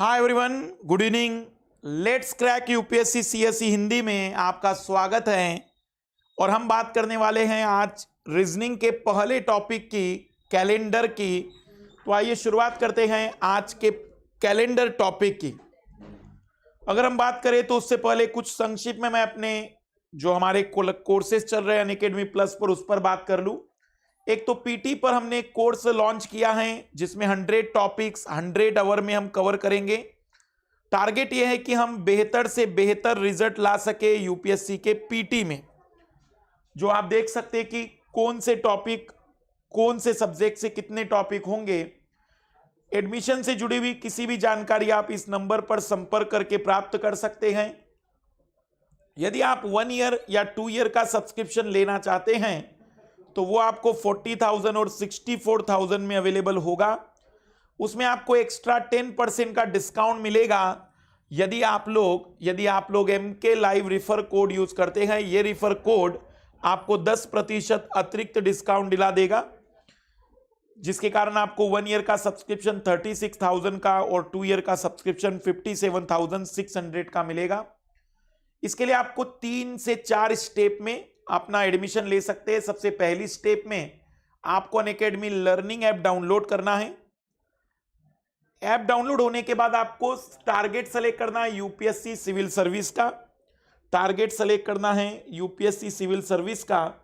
Hi everyone, good evening. Let's crack UPSC CSE Hindi में आपका स्वागत है। और हम बात करने वाले हैं आज रीजनिंग के पहले टॉपिक की, कैलेंडर की। तो आइए शुरुआत करते हैं आज के कैलेंडर टॉपिक की। अगर हम बात करें तो उससे पहले कुछ संक्षिप्त में मैं अपने जो हमारे कोर्सेज चल रहे हैं अनअकैडमी प्लस पर उस पर बात कर लूं। एक तो पीटी पर हमने कोर्स लॉन्च किया है जिसमें 100 टॉपिक्स 100 आवर में हम कवर करेंगे। टारगेट यह है कि हम बेहतर से बेहतर रिजल्ट ला सके यूपीएससी के पीटी में। जो आप देख सकते हैं कि कौन से टॉपिक, कौन से सब्जेक्ट से कितने टॉपिक होंगे। एडमिशन से जुड़ी हुई किसी भी जानकारी आप इस नंबर पर संपर्क करके प्राप्त कर सकते हैं। यदि आप 1 ईयर या 2 ईयर का सब्सक्रिप्शन लेना चाहते हैं तो वो आपको 40,000 और 64,000 में अवेलेबल होगा। उसमें आपको एक्स्ट्रा 10% का डिस्काउंट मिलेगा यदि आप लोग MK live refer code use करते हैं। ये रिफर कोड आपको 10% अतिरिक्त डिस्काउंट दिला देगा, जिसके कारण आपको 1 ईयर का सब्सक्रिप्शन 36,000 का और 2 ईयर का सब्सक्रिप्शन 57,600 का मिलेगा। इसके लिए आपको 3 से 4 स्टेप में अपना एडमिशन ले सकते हैं। सबसे पहली स्टेप में आपको अनअकैडमी लर्निंग ऐप डाउनलोड करना है। ऐप डाउनलोड होने के बाद आपको टारगेट सेलेक्ट करना है यूपीएससी सिविल सर्विस का। टारगेट सेलेक्ट करना है यूपीएससी सिविल सर्विस का।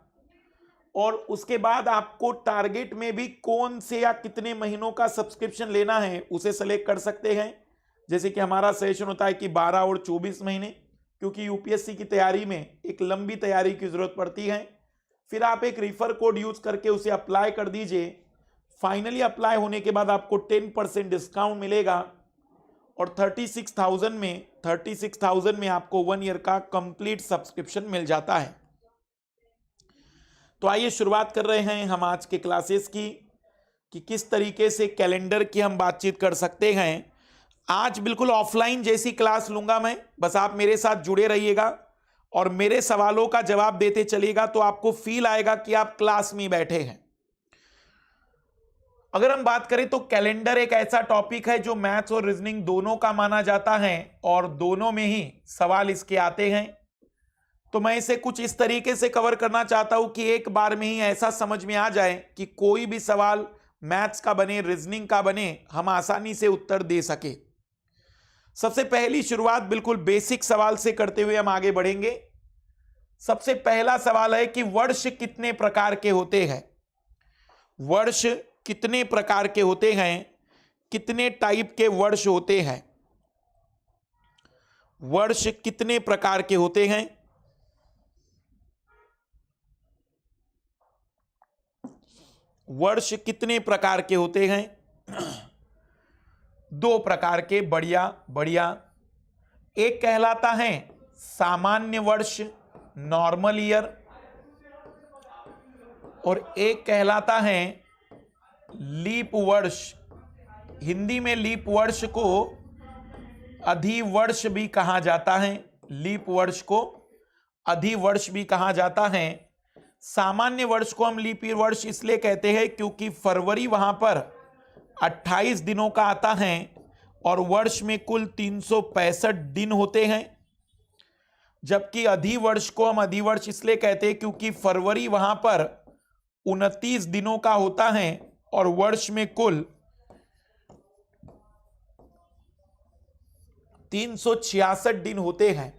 और उसके बाद आपको टारगेट में भी कौन से या कितने महीनों का सब्सक्रिप्शन लेना है उसे सेलेक्ट कर सकते हैं। जैसे कि हमारा सजेशन होता है कि 12 और 24 महीने, क्योंकि यूपीएससी की तैयारी में एक लंबी तैयारी की जरूरत पड़ती है। फिर आप एक रिफर कोड यूज करके उसे अप्लाई कर दीजिए। फाइनली अप्लाई होने के बाद आपको 10% डिस्काउंट मिलेगा और 36,000 में आपको 1 ईयर का कंप्लीट सब्सक्रिप्शन मिल जाता है। तो आइए शुरुआत कर रहे हैं हम आज के क्लासेस की कि किस तरीके से कैलेंडर की हम बातचीत कर सकते हैं। आज बिल्कुल ऑफलाइन जैसी क्लास लूंगा मैं, बस आप मेरे साथ जुड़े रहिएगा और मेरे सवालों का जवाब देते चलिएगा तो आपको फील आएगा कि आप क्लास में बैठे हैं। अगर हम बात करें तो कैलेंडर एक ऐसा टॉपिक है जो मैथ्स और रीजनिंग दोनों का माना जाता है और दोनों में ही सवाल इसके आते हैं। तो मैं इसे कुछ इस तरीके से कवर करना चाहता हूं कि एक बार में ही ऐसा समझ में आ जाए कि कोई भी सवाल मैथ्स का बने, रीजनिंग का बने, हम आसानी से उत्तर दे सके। सबसे पहली शुरुआत बिल्कुल बेसिक सवाल से करते हुए हम आगे बढ़ेंगे। सबसे पहला सवाल है कि वर्ष कितने प्रकार के होते हैं। वर्ष कितने प्रकार के होते हैं, कितने टाइप के वर्ष होते हैं। वर्ष कितने प्रकार के होते हैं। वर्ष कितने प्रकार के होते हैं। 2 प्रकार के। बढ़िया बढ़िया। एक कहलाता है सामान्य वर्ष, नॉर्मल ईयर, और एक कहलाता है लीप वर्ष। हिंदी में लीप वर्ष को अधिवर्ष भी कहा जाता है। लीप वर्ष को अधिवर्ष भी कहा जाता है। सामान्य वर्ष को हम लीप वर्ष इसलिए कहते हैं क्योंकि फरवरी वहां पर 28 दिनों का आता है और वर्ष में कुल 365 दिन होते हैं। जबकि अधिवर्ष को हम अधिवर्ष इसलिए कहते हैं क्योंकि फरवरी वहां पर 29 दिनों का होता है और वर्ष में कुल 366 दिन होते हैं।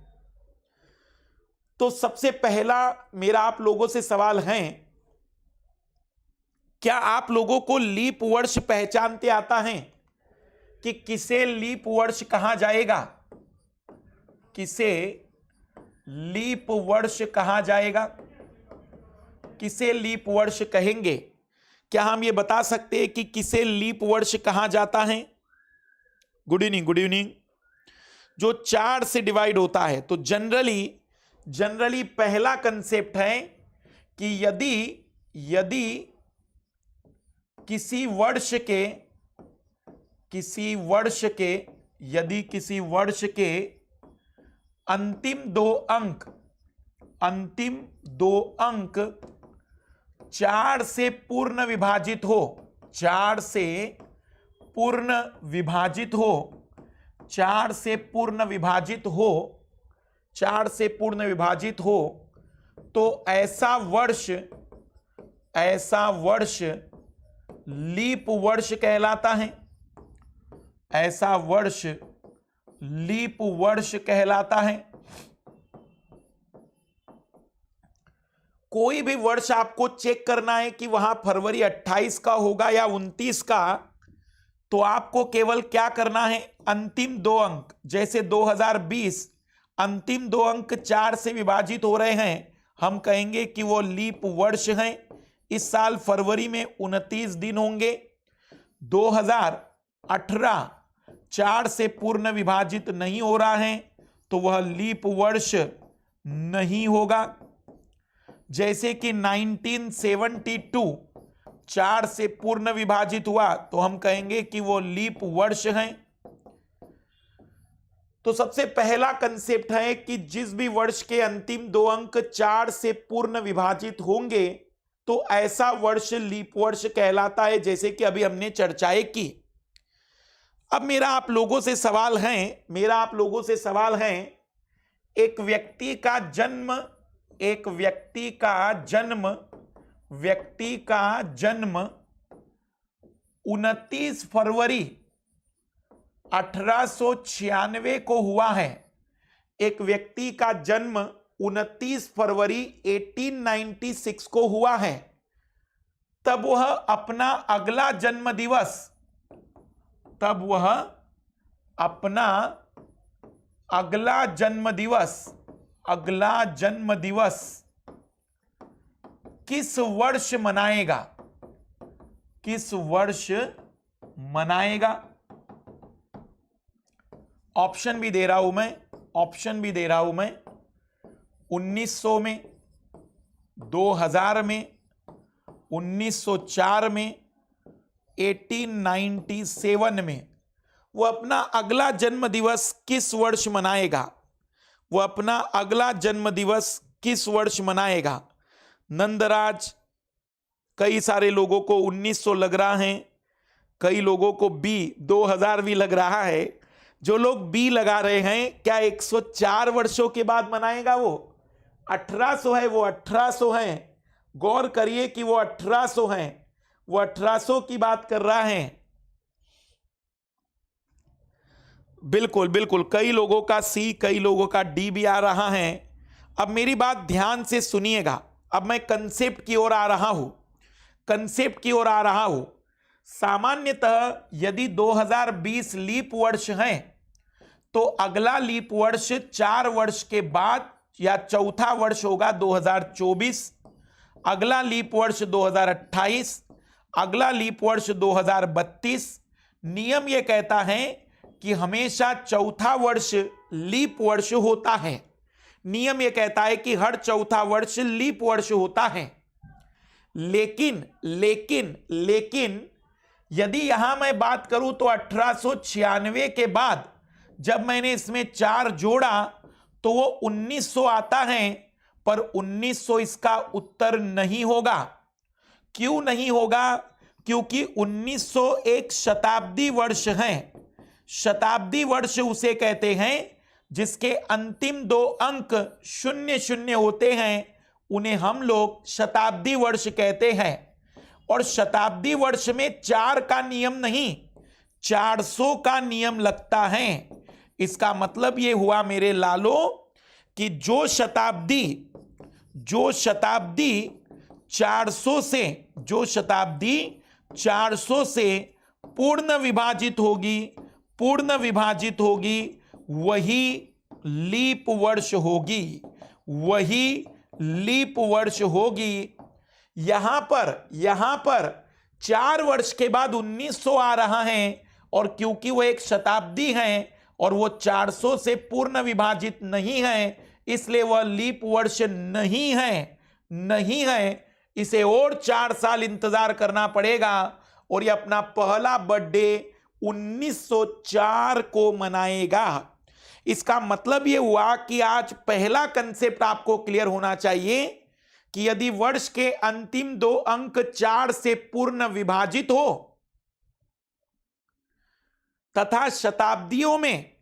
तो सबसे पहला मेरा आप लोगों से सवाल है, क्या आप लोगों को लीप वर्ष पहचानते आता है कि किसे लीप वर्ष कहा जाएगा। किसे लीप वर्ष कहा जाएगा, किसे लीप वर्ष कहेंगे। क्या हम ये बता सकते हैं कि किसे लीप वर्ष कहा जाता है। Good evening, good evening. जो 4 से डिवाइड होता है, तो जनरली पहला कंसेप्ट है कि यदि किसी वर्ष के अंतिम दो अंक 4 से पूर्ण विभाजित हो, 4 से पूर्ण विभाजित हो तो ऐसा वर्ष लीप वर्ष कहलाता है। ऐसा वर्ष लीप वर्ष कहलाता है। कोई भी वर्ष आपको चेक करना है कि वहां फरवरी 28 का होगा या 29 का, तो आपको केवल क्या करना है, अंतिम 2 अंक, जैसे 2020 अंतिम 2 अंक 4 से विभाजित हो रहे हैं, हम कहेंगे कि वो लीप वर्ष हैं। इस साल फरवरी में 29 दिन होंगे। 2018 4 से पूर्ण विभाजित नहीं हो रहा है तो वह लीप वर्ष नहीं होगा। जैसे कि 1972 4 से पूर्ण विभाजित हुआ तो हम कहेंगे कि वो लीप वर्ष है। तो सबसे पहला कंसेप्ट है कि जिस भी वर्ष के अंतिम 2 अंक 4 से पूर्ण विभाजित होंगे तो ऐसा वर्ष लीप वर्ष कहलाता है, जैसे कि अभी हमने चर्चाएं की। अब मेरा आप लोगों से सवाल है, एक व्यक्ति का जन्म 29 फरवरी 1896 को हुआ है। एक व्यक्ति का जन्म 29 फरवरी 1896 को हुआ है। तब वह अपना अगला जन्मदिवस किस वर्ष मनाएगा? ऑप्शन भी दे रहा हूं मैं 1900 में, 2000 में, 1904 में, 1897 में। वो अपना अगला जन्मदिवस किस वर्ष मनाएगा? नंदराज, कई सारे लोगों को 1900 लग रहा है, कई लोगों को बी 2000 भी लग रहा है। जो लोग बी लगा रहे हैं, क्या 104 वर्षों के बाद मनाएगा? वो 1800 है, वो 1800 है। गौर करिए कि वो 1800 है, वो 1800 की बात कर रहा है। बिल्कुल कई लोगों का सी, कई लोगों का डी भी आ रहा है। अब मेरी बात ध्यान से सुनिएगा। अब मैं कंसेप्ट की ओर आ रहा हूं। सामान्यतः यदि 2020 लीप वर्ष है तो अगला लीप वर्ष 4 वर्ष के बाद या चौथा वर्ष होगा 2024, अगला लीप वर्ष 2028, अगला लीप वर्ष 2032। नियम यह कहता है कि हमेशा चौथा वर्ष लीप वर्ष होता है। नियम यह कहता है कि हर चौथा वर्ष लीप वर्ष होता है। लेकिन यदि यहां मैं बात करूं तो 1896 के बाद जब मैंने इसमें 4 जोड़ा तो वो 1900 आता है, पर 1900 इसका उत्तर नहीं होगा। क्यों नहीं होगा? क्योंकि 1900 एक शताब्दी वर्ष है। शताब्दी वर्ष उसे कहते हैं जिसके अंतिम 2 अंक 00 होते हैं, उन्हें हम लोग शताब्दी वर्ष कहते हैं। और शताब्दी वर्ष में 4 का नियम नहीं, 400 का नियम लगता है। इसका मतलब यह हुआ मेरे लालो कि जो शताब्दी 400 से पूर्ण विभाजित होगी वही लीप वर्ष होगी। यहां पर 4 वर्ष के बाद 1900 आ रहा है, और क्योंकि वो एक शताब्दी है और वो 400 से पूर्ण विभाजित नहीं है, इसलिए वह लीप वर्ष नहीं है। इसे और 4 साल इंतजार करना पड़ेगा और ये अपना पहला बर्थडे 1904 को मनाएगा। इसका मतलब यह हुआ कि आज पहला कंसेप्ट आपको क्लियर होना चाहिए कि यदि वर्ष के अंतिम 2 अंक 4 से पूर्ण विभाजित हो तथा शताब्दियों में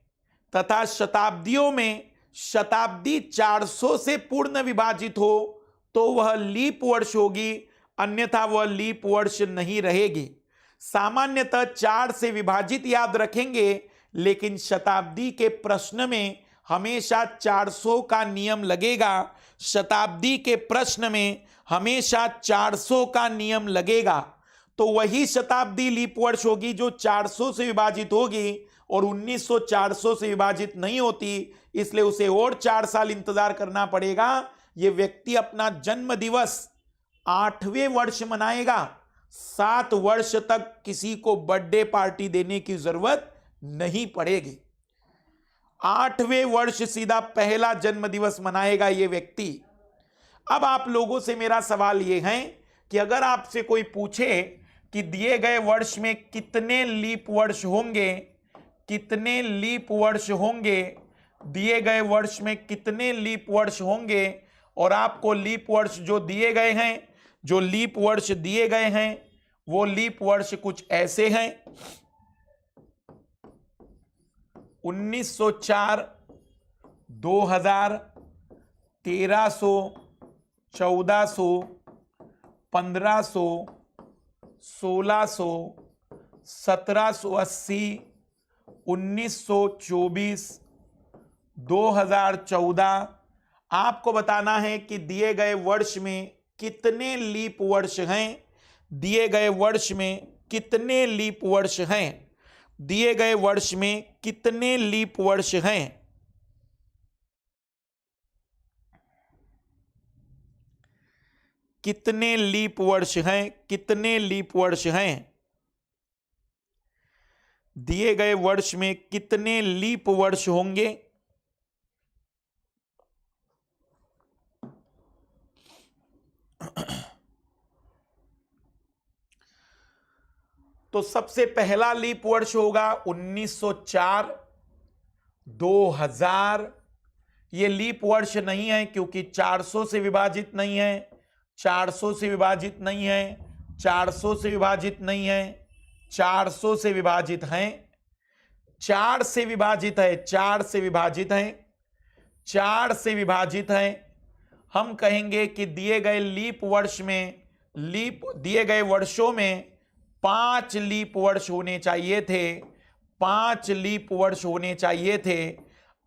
तथा शताब्दियों में शताब्दी 400 से पूर्ण विभाजित हो तो वह लीप वर्ष होगी, अन्यथा वह लीप वर्ष नहीं रहेगी। सामान्यतः 4 से विभाजित याद रखेंगे, लेकिन शताब्दी के प्रश्न में हमेशा 400 का नियम लगेगा। शताब्दी के प्रश्न में हमेशा 400 का नियम लगेगा। तो वही शताब्दी लीप वर्ष होगी जो 400 से विभाजित होगी, और 1900 400 से विभाजित नहीं होती, इसलिए उसे और 4 साल इंतजार करना पड़ेगा। यह व्यक्ति अपना जन्म दिवस 8वें वर्ष मनाएगा। 7 वर्ष तक किसी को बर्थडे पार्टी देने की जरूरत नहीं पड़ेगी। 8वें वर्ष सीधा पहला जन्म दिवस मनाएगा ये व्यक्ति। अब आप लोगों से मेरा सवाल यह है कि अगर आपसे कोई पूछे कि दिए गए वर्ष में कितने लीप वर्ष होंगे, कितने लीप वर्ष होंगे, दिए गए वर्ष में कितने लीप वर्ष होंगे, और आपको लीप वर्ष जो दिए गए हैं, जो लीप वर्ष दिए गए हैं वो लीप वर्ष कुछ ऐसे हैं: 1904, 2000, 1300, 1400, 1500, 1600, 1780, 1924, 2014। आपको बताना है कि दिए गए वर्ष में कितने लीप वर्ष हैं, दिए गए वर्ष में कितने लीप वर्ष हैं, दिए गए वर्ष में कितने लीप वर्ष हैं। कितने लीप वर्ष हैं, कितने लीप वर्ष हैं, दिए गए वर्ष में कितने लीप वर्ष होंगे। तो सबसे पहला लीप वर्ष होगा 1904, 2000। ये लीप वर्ष नहीं है क्योंकि 400 से विभाजित नहीं है, 400 से विभाजित नहीं है, 400 से विभाजित नहीं है, 400 से विभाजित हैं, 4 से विभाजित है, 4 से विभाजित है, 4 से विभाजित है। हम कहेंगे कि दिए गए लीप वर्ष में, दिए गए वर्षों में 5 लीप वर्ष होने चाहिए थे, 5 लीप वर्ष होने चाहिए थे।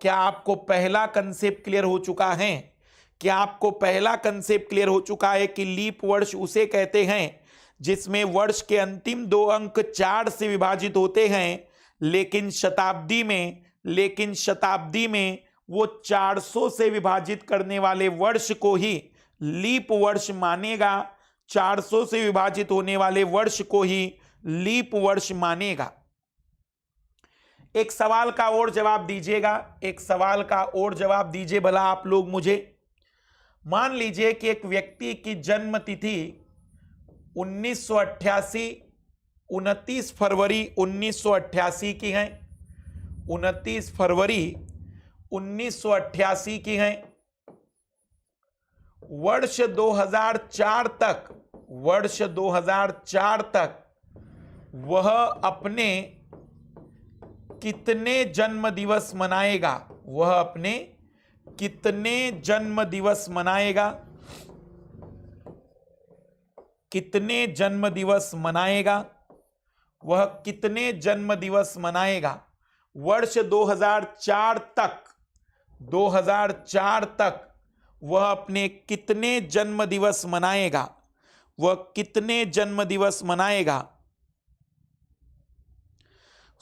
क्या आपको पहला कंसेप्ट क्लियर हो चुका है? क्या आपको पहला कंसेप्ट क्लियर हो चुका है कि लीप वर्ष उसे कहते हैं जिसमें वर्ष के अंतिम 2 अंक 4 से विभाजित होते हैं, लेकिन शताब्दी में वो 400 से विभाजित करने वाले वर्ष को ही लीप वर्ष मानेगा, 400 से विभाजित होने वाले वर्ष को ही लीप वर्ष मानेगा। एक सवाल का और जवाब दीजिएगा, एक सवाल का और जवाब दीजिए भला आप लोग मुझे। मान लीजिए कि एक व्यक्ति की जन्म तिथि 1988, 29 फरवरी 1988 की है, 29 फरवरी 1988 की है। वर्ष 2004 तक, वर्ष 2004 तक वह अपने कितने जन्म दिवस मनाएगा, वह अपने कितने जन्म दिवस मनाएगा, कितने जन्म दिवस मनाएगा, वह कितने जन्म दिवस मनाएगा। वर्ष 2004 तक, 2004 तक वह अपने कितने जन्म दिवस मनाएगा, वह कितने जन्म दिवस मनाएगा।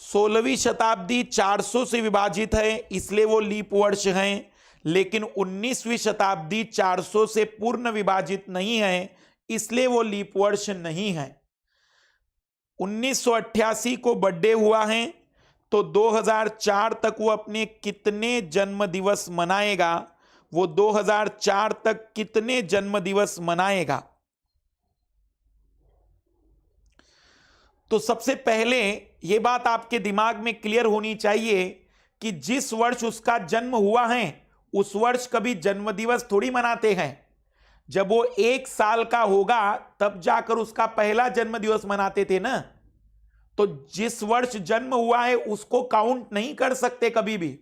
16वीं शताब्दी 400 से विभाजित है इसलिए वो लीप वर्ष हैं, लेकिन 19वीं शताब्दी 400 से पूर्ण विभाजित नहीं है इसलिए वो लीप वर्ष नहीं है। 1988 को बर्थडे हुआ है तो 2004 तक वो अपने कितने जन्म दिवस मनाएगा, वो 2004 तक कितने जन्म दिवस मनाएगा। तो सबसे पहले ये बात आपके दिमाग में क्लियर होनी चाहिए कि जिस वर्ष उसका जन्म हुआ है उस वर्ष कभी जन्म दिवस थोड़ी मनाते हैं। जब वो 1 साल का होगा तब जाकर उसका पहला जन्म दिवस मनाते थे ना। तो जिस वर्ष जन्म हुआ है उसको काउंट नहीं कर सकते कभी भी।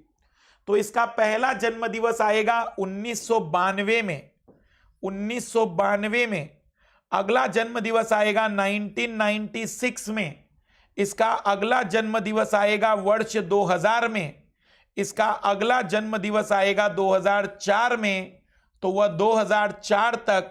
तो इसका पहला जन्म दिवस आएगा 1992 में, 1992 में। अगला जन्म दिवस आएगा 1996 में। इसका अगला जन्म दिवस आएगा वर्ष 2000 में। इसका अगला जन्म दिवस आएगा 2004 में। तो वह 2004 तक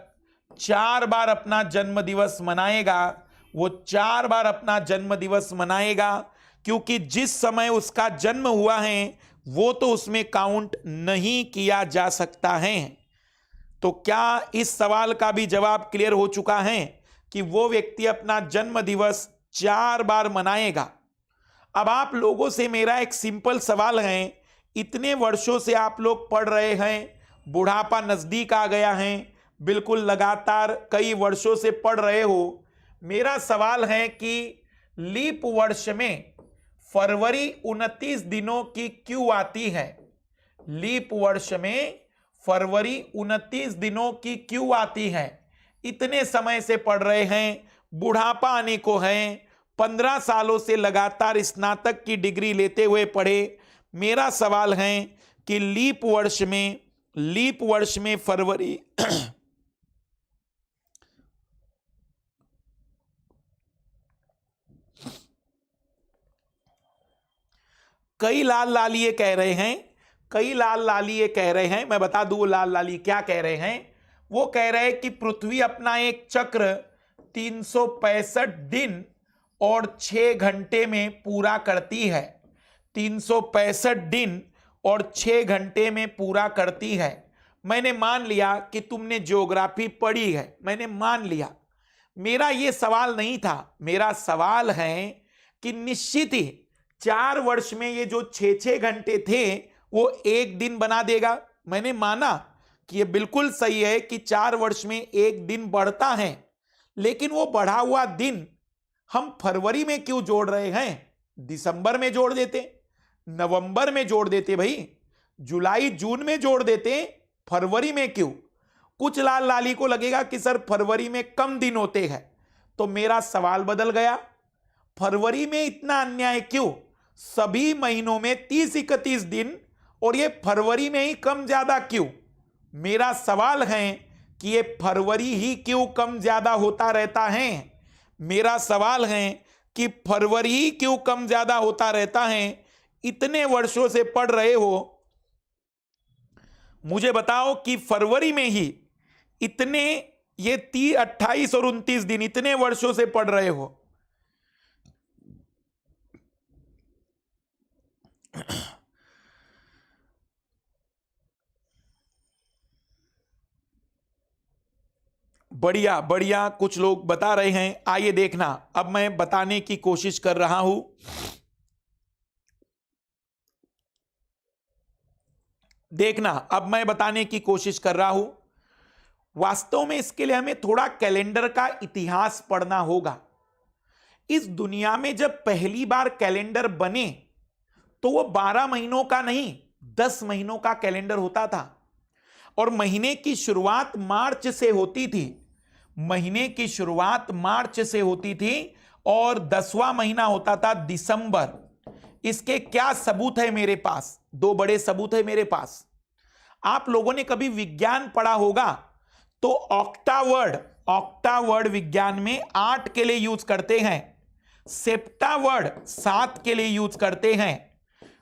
4 बार अपना जन्म दिवस मनाएगा। वो 4 बार अपना जन्म दिवस मनाएगा, क्योंकि जिस समय उसका जन्म हुआ है वो तो उसमें काउंट नहीं किया जा सकता है। तो क्या इस सवाल का भी जवाब क्लियर हो चुका है कि वो व्यक्ति अपना जन्म दिवस 4 बार मनाएगा। अब आप लोगों से मेरा एक सिंपल सवाल है, इतने वर्षों से आप लोग पढ़ रहे हैं, बुढ़ापा नजदीक आ गया है, बिल्कुल लगातार कई वर्षों से पढ़ रहे हो। मेरा सवाल है कि लीप वर्ष में फरवरी 29 दिनों की क्यों आती है? लीप वर्ष में फरवरी 29 दिनों की क्यों आती है? इतने समय से पढ़ रहे हैं, बुढ़ापा आने को है, 15 सालों से लगातार स्नातक की डिग्री लेते हुए पढ़े। मेरा सवाल है कि लीप वर्ष में फरवरी कई लाल लाली ये कह रहे हैं, कई लाल लाली ये कह रहे हैं, मैं बता दूं लाल लाली क्या कह रहे हैं। वो कह रहे हैं कि पृथ्वी अपना एक चक्र 365 दिन और 6 घंटे में पूरा करती है। 365 दिन और 6 घंटे में पूरा करती है। मैंने मान लिया कि तुमने ज्योग्राफी पढ़ी है, मैंने मान लिया। मेरा ये सवाल नहीं था। मेरा सवाल है कि निश्चित ही 4 वर्ष में ये जो 6-6 घंटे थे वो एक दिन बना देगा। मैंने माना कि ये बिल्कुल सही है कि 4 वर्ष में एक दिन बढ़ता है, लेकिन वो बढ़ा हुआ दिन हम फरवरी में क्यों जोड़ रहे हैं? दिसंबर में जोड़ देते, नवंबर में जोड़ देते, भाई जुलाई जून में जोड़ देते, फरवरी में क्यों? कुछ लाल लाली को लगेगा कि सर फरवरी में कम दिन होते हैं, तो मेरा सवाल बदल गया। फरवरी में इतना अन्याय क्यों? सभी महीनों में 30-31 दिन और ये फरवरी में ही कम ज्यादा क्यों? मेरा सवाल है कि ये फरवरी ही क्यों कम ज्यादा होता रहता है? मेरा सवाल है कि फरवरी ही क्यों कम ज्यादा होता रहता है? इतने वर्षों से पढ़ रहे हो, मुझे बताओ कि फरवरी में ही इतने ये 28 और 29 दिन, इतने वर्षों से पढ़ रहे हो, बढ़िया बढ़िया कुछ लोग बता रहे हैं। आइए देखना, अब मैं बताने की कोशिश कर रहा हूं। देखना, अब मैं बताने की कोशिश कर रहा हूं। वास्तव में इसके लिए हमें थोड़ा कैलेंडर का इतिहास पढ़ना होगा। इस दुनिया में जब पहली बार कैलेंडर बने तो वो 12 महीनों का नहीं, 10 महीनों का कैलेंडर होता था। और महीने की शुरुआत मार्च से होती थी। महीने की शुरुआत मार्च से होती थी और 10वां महीना होता था दिसंबर। इसके क्या सबूत है मेरे पास? 2 बड़े सबूत है मेरे पास। आप लोगों ने कभी विज्ञान पढ़ा होगा तो ऑक्टावर्ड विज्ञान में 8 के लिए यूज करते हैं, सेप्टावर्ड 7 के लिए यूज करते हैं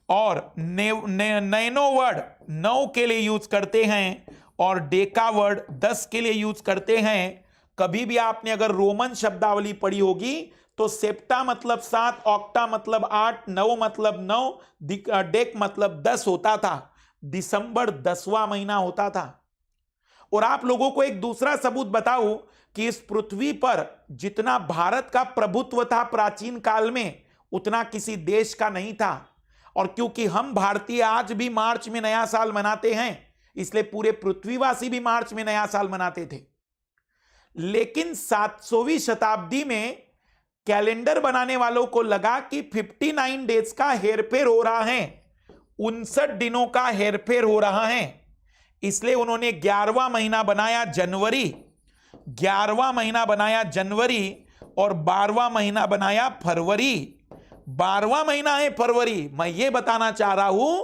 और नैनोवर्ड 9 के लिए यूज करते हैं और डेकावर्ड 10 के लिए यूज करते हैं। कभी भी आपने अगर रोमन शब्दावली पढ़ी होगी तो सेप्टा मतलब 7, ऑक्टा मतलब 8, 9 मतलब 9, डेक मतलब 10 होता था। दिसंबर 10वां महीना होता था। और आप लोगों को एक दूसरा सबूत बताऊं कि इस पृथ्वी पर जितना भारत का प्रभुत्व था प्राचीन काल में, उतना किसी देश का नहीं था। और क्योंकि हम भारतीय आज भी मार्च में नया साल मनाते हैं, इसलिए पूरे पृथ्वीवासी भी मार्च में नया साल मनाते थे। लेकिन 700वीं शताब्दी में कैलेंडर बनाने वालों को लगा कि 59 डेज का हेरफेर हो रहा है, 59 दिनों का हेरफेर हो रहा है। इसलिए उन्होंने 11वां महीना बनाया जनवरी, 11वां महीना बनाया जनवरी और 12वां महीना बनाया फरवरी। 12वां महीना है फरवरी। मैं ये बताना चाह रहा हूं,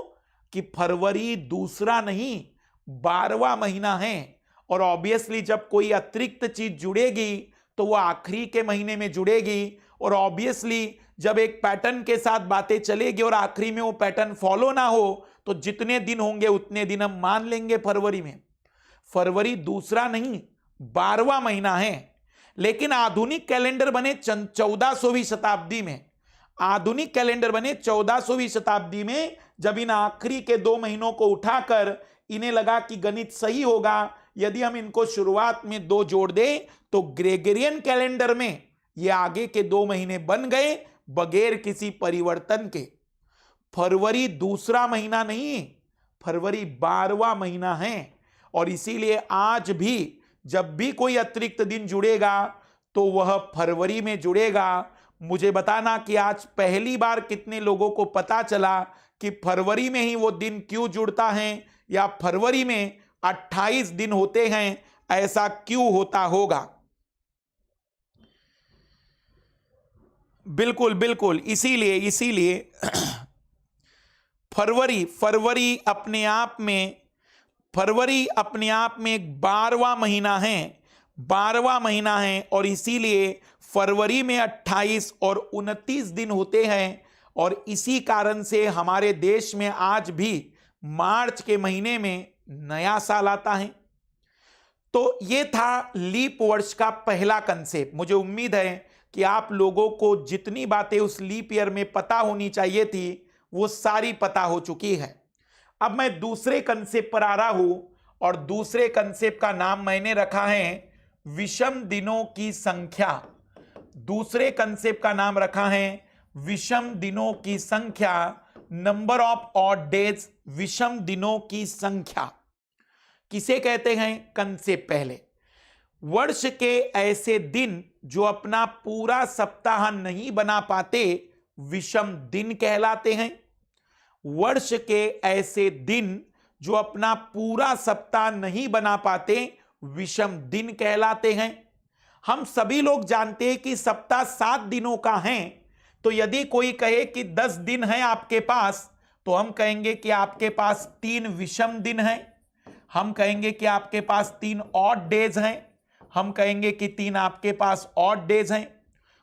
कि फरवरी दूसरा नहीं 12वां महीना है, और ऑब्वियसली जब कोई अतिरिक्त चीज जुड़ेगी तो वो आखिरी के महीने में जुड़ेगी, और ऑब्वियसली जब एक पैटर्न के साथ बातें चलेगी और आखिरी में वो पैटर्न फॉलो ना हो तो जितने दिन होंगे उतने दिन हम मान लेंगे फरवरी में। फरवरी दूसरा नहीं 12वां महीना है। लेकिन आधुनिक कैलेंडर बने 1400वीं शताब्दी में। आधुनिक कैलेंडर बने 1400वीं शताब्दी में, जब इन आखिरी के 2 महीनों को उठाकर इन्हें लगा कि गणित सही होगा, यदि हम इनको शुरुआत में 2 जोड़ दें तो ग्रेगोरियन कैलेंडर में ये आगे के 2 महीने बन गए बगैर किसी परिवर्तन के। फरवरी दूसरा महीना नहीं, फरवरी 12वां महीना है। और इसीलिए आज भी जब भी कोई अतिरिक्त दिन जुड़ेगा तो वह फरवरी में जुड़ेगा। मुझे बताना कि आज पहली बार कितने लोगों को पता चला कि फरवरी में ही वो दिन क्यों जुड़ता है, या फरवरी में 28 दिन होते हैं, ऐसा क्यों होता होगा। बिल्कुल बिल्कुल, इसीलिए फरवरी अपने आप में एक 12वां महीना है, 12वां महीना है, और इसीलिए फरवरी में 28 और 29 दिन होते हैं। और इसी कारण से हमारे देश में आज भी मार्च के महीने में नया साल आता है। तो ये था लीप वर्ष का पहला कंसेप्ट। मुझे उम्मीद है कि आप लोगों को जितनी बातें उस लीप ईयर में पता होनी चाहिए थी वो सारी पता हो चुकी है। अब मैं दूसरे कंसेप्ट पर आ रहा हूं, और दूसरे कंसेप्ट का नाम मैंने रखा है विषम दिनों की संख्या। दूसरे कंसेप्ट का नाम रखा है विषम दिनों की संख्या, नंबर ऑफ ऑड डेज, विषम दिनों की संख्या। किसे कहते हैं कंसेप्ट? पहले, वर्ष के ऐसे दिन जो अपना पूरा सप्ताह नहीं बना पाते विषम दिन कहलाते हैं। वर्ष के ऐसे दिन जो अपना पूरा सप्ताह नहीं बना पाते विषम दिन कहलाते हैं। हम सभी लोग जानते हैं कि सप्ताह 7 दिनों का है, तो यदि कोई कहे कि 10 दिन है आपके पास, तो हम कहेंगे कि आपके पास 3 विषम दिन हैं। हम कहेंगे कि आपके पास 3 ऑड डेज हैं। हम कहेंगे कि 3 आपके पास ऑड डेज हैं।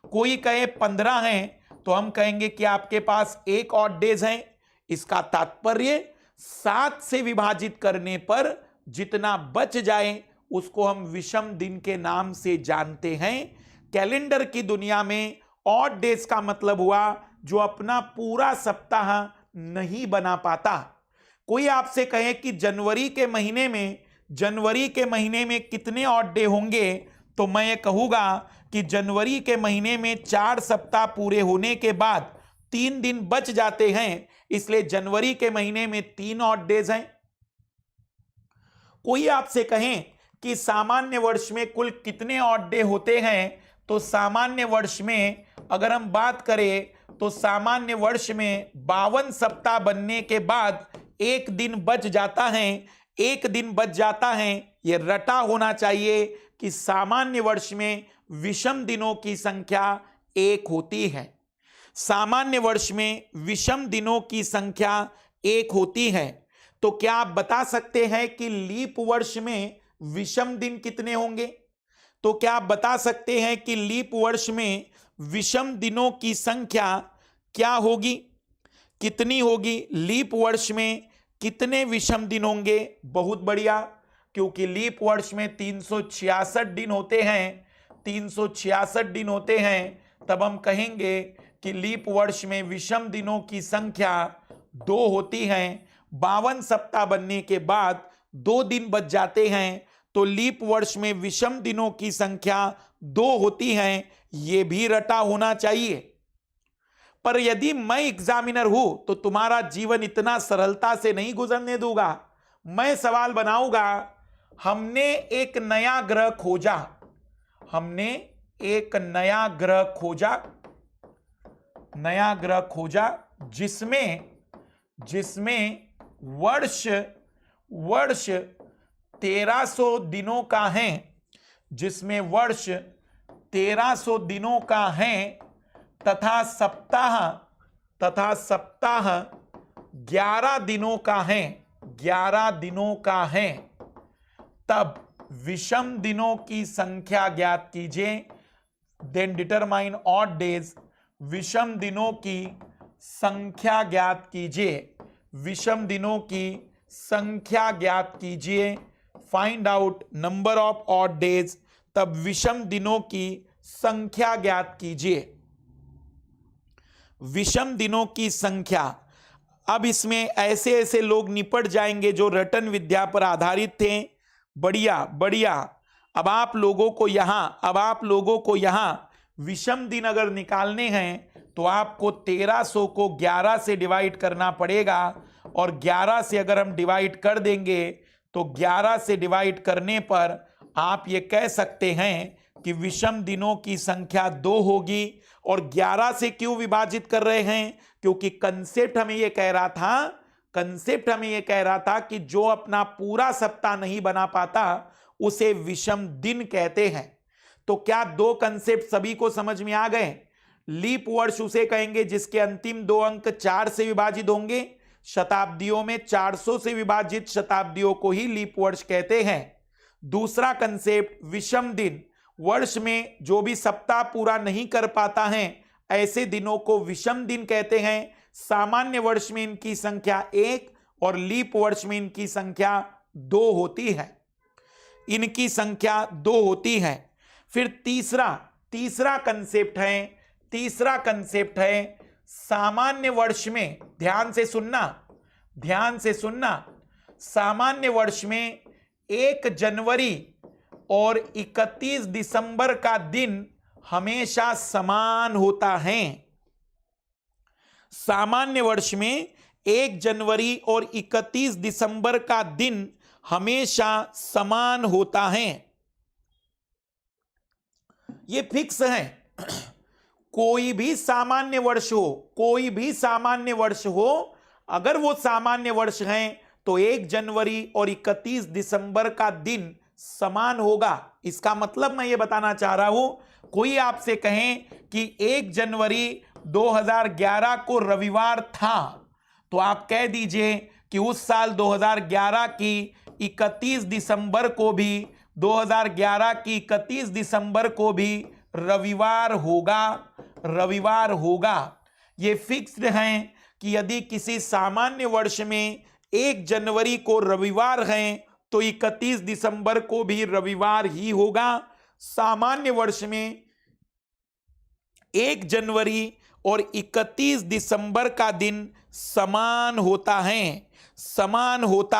कोई कहे 15 हैं, तो हम कहेंगे कि आपके पास 1 ऑड डेज हैं। इसका तात्पर्य 7 से विभाजित करने पर जितना बच जाए उसको हम विषम दिन के नाम से जानते हैं। कैलेंडर की दुनिया में ऑड डेज का मतलब हुआ जो अपना पूरा सप्ताह नहीं बना पाता। कोई आपसे कहे कि जनवरी के महीने में कितने ऑड डे होंगे, तो मैं ये कहूंगा कि जनवरी के महीने में 4 सप्ताह पूरे होने के बाद 3 दिन बच जाते हैं, इसलिए जनवरी के महीने में 3 ऑड डेज हैं। कोई आपसे कहें कि सामान्य वर्ष में कुल कितने ऑड डे होते हैं, तो सामान्य वर्ष में अगर हम बात करें तो सामान्य वर्ष में 52 सप्ताह बनने के बाद 1 दिन बच जाता है। 1 दिन बच जाता है, यह रटा होना चाहिए कि सामान्य वर्ष में विषम दिनों की संख्या 1 होती है। सामान्य वर्ष में विषम दिनों की संख्या 1 होती है। तो क्या आप बता सकते हैं कि लीप वर्ष में विषम दिन कितने होंगे? तो क्या आप बता सकते हैं कि लीप वर्ष में विषम दिनों की संख्या क्या होगी, कितनी होगी? लीप वर्ष में कितने विषम दिन होंगे? बहुत बढ़िया, क्योंकि लीप वर्ष में 366 दिन होते हैं। 366 दिन होते हैं, तब हम कहेंगे कि लीप वर्ष में विषम दिनों की संख्या 2 होती है। 52 सप्ताह बनने के बाद 2 दिन बच जाते हैं, तो लीप वर्ष में विषम दिनों की संख्या 2 होती है। यह भी रटा होना चाहिए। पर यदि मैं एग्जामिनर हूं तो तुम्हारा जीवन इतना सरलता से नहीं गुजरने दूंगा। मैं सवाल बनाऊंगा, हमने एक नया ग्रह खोजा, हमने एक नया ग्रह खोजा जिसमें वर्ष 1300 दिनों का है, जिसमें वर्ष 1300 दिनों का है, तथा सप्ताह 11 दिनों का है, 11 दिनों का है, तब विषम दिनों की संख्या ज्ञात कीजिए। देन डिटरमाइन ऑड डेज, विषम दिनों की संख्या ज्ञात कीजिए, विषम दिनों की संख्या ज्ञात कीजिए। Find out number of odd days, तब विषम दिनों की संख्या ज्ञात कीजिए, विषम दिनों की संख्या। अब इसमें ऐसे ऐसे लोग निपट जाएंगे जो रटन विद्या पर आधारित थे। बढ़िया बढ़िया। अब आप लोगों को यहां विषम दिन अगर निकालने हैं तो आपको 1300 को 11 से डिवाइड करना पड़ेगा, और 11 से अगर हम डिवाइड कर देंगे तो 11 से डिवाइड करने पर आप ये कह सकते हैं कि विषम दिनों की संख्या 2 होगी। और 11 से क्यों विभाजित कर रहे हैं? क्योंकि कंसेप्ट हमें यह कह रहा था कि जो अपना पूरा सप्ताह नहीं बना पाता उसे विषम दिन कहते हैं। तो क्या 2 कंसेप्ट सभी को समझ में आ गए? लीप वर्ष उसे कहेंगे जिसके अंतिम 2 अंक 4 से विभाजित होंगे। शताब्दियों में 400 से विभाजित शताब्दियों को ही लीप वर्ष कहते हैं। दूसरा कंसेप्ट विषम दिन, वर्ष में जो भी सप्ताह पूरा नहीं कर पाता है ऐसे दिनों को विषम दिन कहते हैं। सामान्य वर्ष में इनकी संख्या 1 और लीप वर्ष में इनकी संख्या 2 होती है, इनकी संख्या 2 होती है। फिर तीसरा कंसेप्ट है सामान्य वर्ष में। ध्यान से सुनना, सामान्य वर्ष में 1 जनवरी और 31 दिसंबर का दिन हमेशा समान होता है। सामान्य वर्ष में 1 जनवरी और 31 दिसंबर का दिन हमेशा समान होता है, ये फिक्स है। कोई भी सामान्य वर्ष हो, अगर वो सामान्य वर्ष हैं तो 1 जनवरी और 31 दिसंबर का दिन समान होगा। इसका मतलब मैं ये बताना चाह रहा हूं, कोई आपसे कहें कि 1 जनवरी 2011 को रविवार था, तो आप कह दीजिए कि उस साल 2011 की 31 दिसंबर को भी 2011 की 31 दिसंबर को भी रविवार होगा। ये फिक्स्ड है कि यदि किसी सामान्य वर्ष में 1 जनवरी को रविवार है तो 31 दिसंबर को भी रविवार ही होगा। सामान्य वर्ष में 1 जनवरी और 31 दिसंबर का दिन समान होता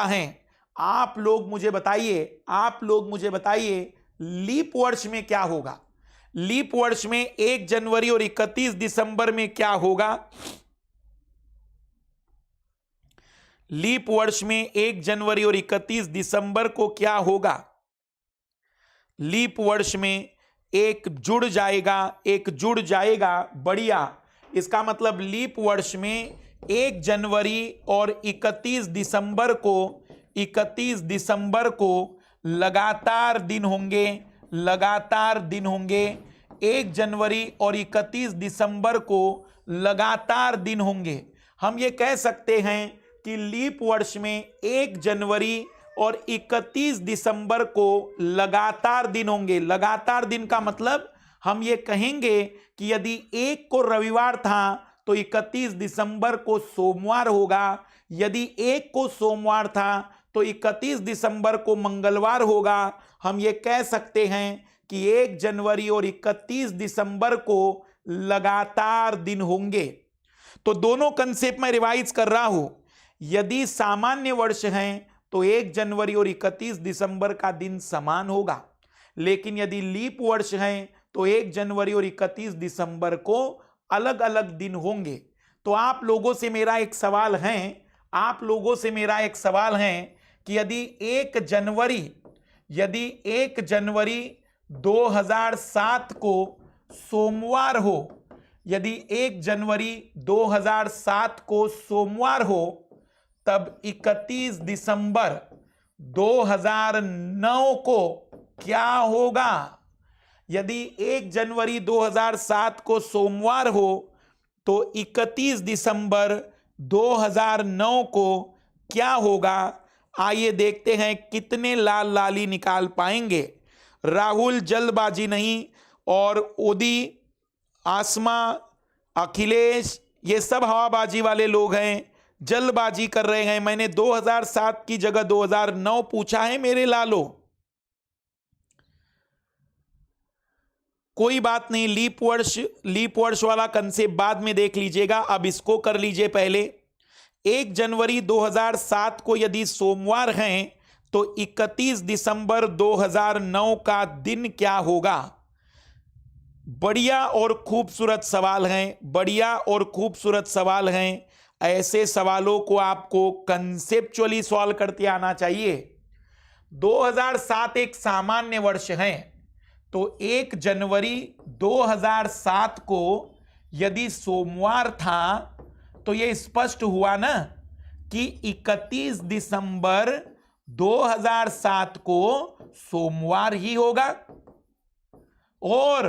है। आप लोग मुझे बताइए लीप वर्ष में क्या होगा? लीप वर्ष में 1 जनवरी और 31 दिसंबर में क्या होगा? लीप वर्ष में 1 जनवरी और 31 दिसंबर को क्या होगा? लीप वर्ष में एक जुड़ जाएगा। बढ़िया। इसका मतलब लीप वर्ष में 1 जनवरी और 31 दिसंबर को लगातार दिन होंगे। 1 जनवरी और 31 दिसंबर को लगातार दिन होंगे। हम ये कह सकते हैं कि लीप वर्ष में 1 जनवरी और 31 दिसंबर को लगातार दिन होंगे। लगातार दिन का मतलब हम ये कहेंगे कि यदि 1 को रविवार था तो 31 दिसंबर को सोमवार होगा। यदि 1 को सोमवार था तो 31 दिसंबर को मंगलवार होगा। हम ये कह सकते हैं कि 1 जनवरी और 31 दिसंबर को लगातार दिन होंगे। तो दोनों कंसेप्ट में रिवाइज कर रहा हूं। यदि सामान्य वर्ष हैं तो 1 जनवरी और 31 दिसंबर का दिन समान होगा, लेकिन यदि लीप वर्ष हैं तो 1 जनवरी और 31 दिसंबर को अलग अलग दिन होंगे। तो आप लोगों से मेरा एक सवाल है कि यदि 1 जनवरी 2007 को सोमवार हो, यदि 1 जनवरी 2007 को सोमवार हो, तब 31 दिसंबर 2009 को क्या होगा? यदि 1 जनवरी 2007 को सोमवार हो तो 31 दिसंबर 2009 को क्या होगा? आइए देखते हैं कितने लाल लाली निकाल पाएंगे। राहुल जल्दबाजी नहीं, और ओदी, आसमा, अखिलेश, ये सब हवाबाजी वाले लोग हैं, जल्दबाजी कर रहे हैं। मैंने 2007 की जगह 2009 पूछा है मेरे लालो। कोई बात नहीं, लीप वर्ष वाला कंसेप्ट बाद में देख लीजिएगा, अब इसको कर लीजिए पहले। 1 जनवरी 2007 को यदि सोमवार हैं तो 31 दिसंबर 2009 का दिन क्या होगा? बढ़िया और खूबसूरत सवाल हैं, बढ़िया और खूबसूरत सवाल हैं। ऐसे सवालों को आपको कंसेप्चुअली सॉल्व करते आना चाहिए। 2007 एक सामान्य वर्ष है, तो 1 जनवरी 2007 को यदि सोमवार था तो यह स्पष्ट हुआ ना कि 31 दिसंबर 2007 को सोमवार ही होगा। और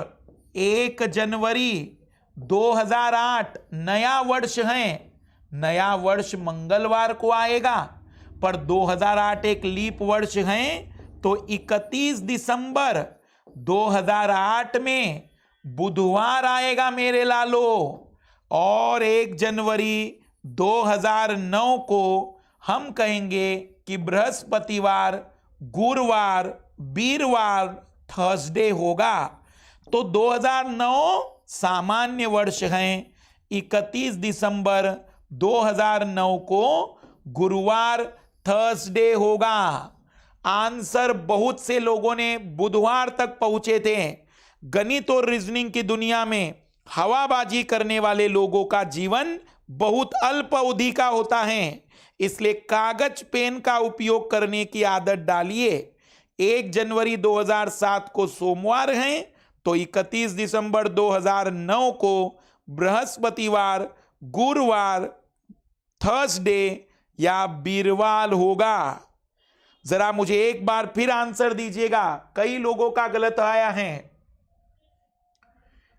1 जनवरी 2008 नया वर्ष है, नया वर्ष मंगलवार को आएगा, पर 2008 एक लीप वर्ष है, तो 31 दिसंबर 2008 में बुधवार आएगा मेरे लालो। और 1 जनवरी 2009 को हम कहेंगे कि बृहस्पतिवार, गुरुवार, वीरवार, थर्सडे होगा। तो 2009 सामान्य वर्ष है, 31 दिसंबर 2009 को गुरुवार, थर्सडे होगा। आंसर बहुत से लोगों ने बुधवार तक पहुंचे थे। गणित और रीजनिंग की दुनिया में हवाबाजी करने वाले लोगों का जीवन बहुत अल्प अवधि का होता है, इसलिए कागज पेन का उपयोग करने की आदत डालिए। 1 जनवरी 2007 को सोमवार है, तो 31 दिसंबर 2009 को बृहस्पतिवार, गुरुवार, थर्सडे या वीरवार होगा। जरा मुझे एक बार फिर आंसर दीजिएगा, कई लोगों का गलत आया है।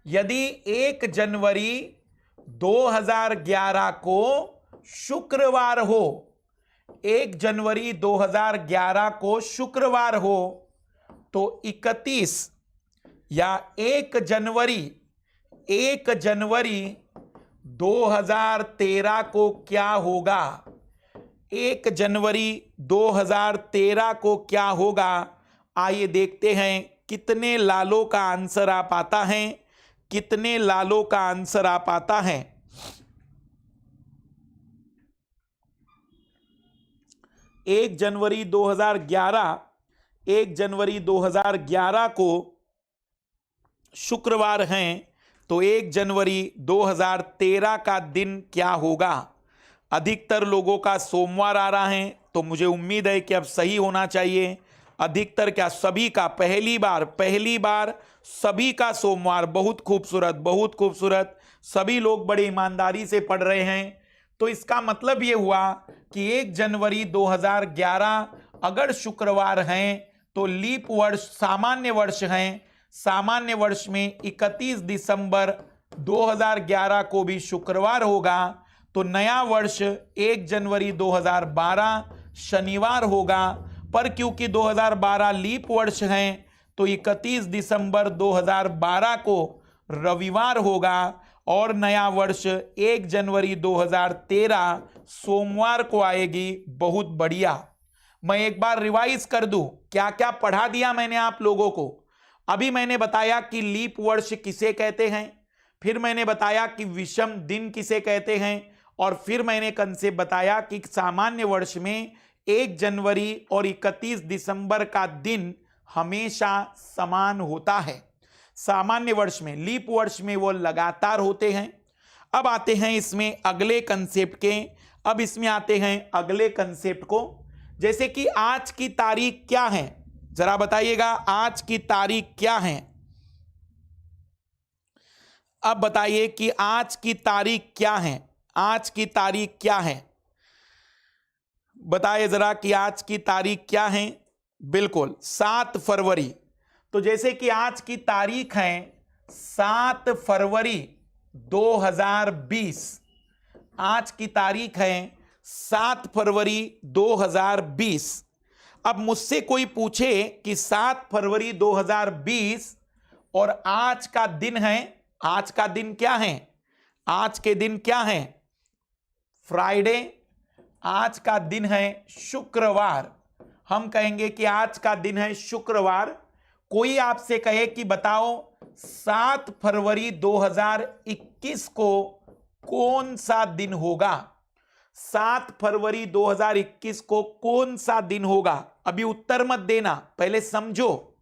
यदि 1 जनवरी 2011 को शुक्रवार हो, 1 जनवरी 2011 को शुक्रवार हो, तो 31 या 1 जनवरी 2013 को क्या होगा? 1 जनवरी 2013 को क्या होगा? आइए देखते हैं कितने लालों का आंसर आ पाता है, कितने लालों का आंसर आ पाता है। एक जनवरी 2011 को शुक्रवार हैं, तो 1 जनवरी 2013 का दिन क्या होगा? अधिकतर लोगों का सोमवार आ रहा है, तो मुझे उम्मीद है कि अब सही होना चाहिए। अधिकतर क्या, सभी का पहली बार सभी का सोमवार। बहुत खूबसूरत, बहुत खूबसूरत। सभी लोग बड़े ईमानदारी से पढ़ रहे हैं। तो इसका मतलब ये हुआ कि 1 जनवरी 2011 अगर शुक्रवार हैं तो लीप वर्ष सामान्य वर्ष हैं। सामान्य वर्ष में 31 दिसंबर 2011 को भी शुक्रवार होगा, तो नया वर्ष 1 जनवरी 2012 शनिवार होगा। पर क्योंकि 2012 लीप वर्ष हैं, तो 31 दिसंबर 2012 को रविवार होगा, और नया वर्ष 1 जनवरी 2013 सोमवार को आएगी। बहुत बढ़िया। मैं एक बार रिवाइज कर दूं, क्या क्या पढ़ा दिया मैंने आप लोगों को। अभी मैंने बताया कि लीप वर्ष किसे कहते हैं, फिर मैंने बताया कि विषम दिन किसे कहते हैं, और फिर मैंने कंसेप्ट बताया कि सामान्य वर्ष में 1 जनवरी और 31 दिसंबर का दिन हमेशा समान होता है। सामान्य वर्ष में, लीप वर्ष में वो लगातार होते हैं। अब आते हैं इसमें अगले कंसेप्ट के, अब इसमें आते हैं अगले कंसेप्ट को, जैसे कि आज की तारीख क्या है, जरा बताइएगा आज की तारीख क्या है। अब बताइए कि आज की तारीख क्या है, आज की तारीख क्या है, बताइए जरा कि आज की तारीख क्या है। बिल्कुल 7 फरवरी। तो जैसे कि आज की तारीख है 7 फरवरी 2020, आज की तारीख है 7 फरवरी 2020। अब मुझसे कोई पूछे कि 7 फरवरी 2020 और आज का दिन है, आज का दिन क्या है? आज के दिन क्या है? फ्राइडे। आज का दिन है शुक्रवार। हम कहेंगे कि आज का दिन है शुक्रवार। कोई आपसे कहे कि बताओ 7 फरवरी 2021 को कौन सा दिन होगा? 7 फरवरी 2021 को कौन सा दिन होगा? अभी उत्तर मत देना, पहले समझो।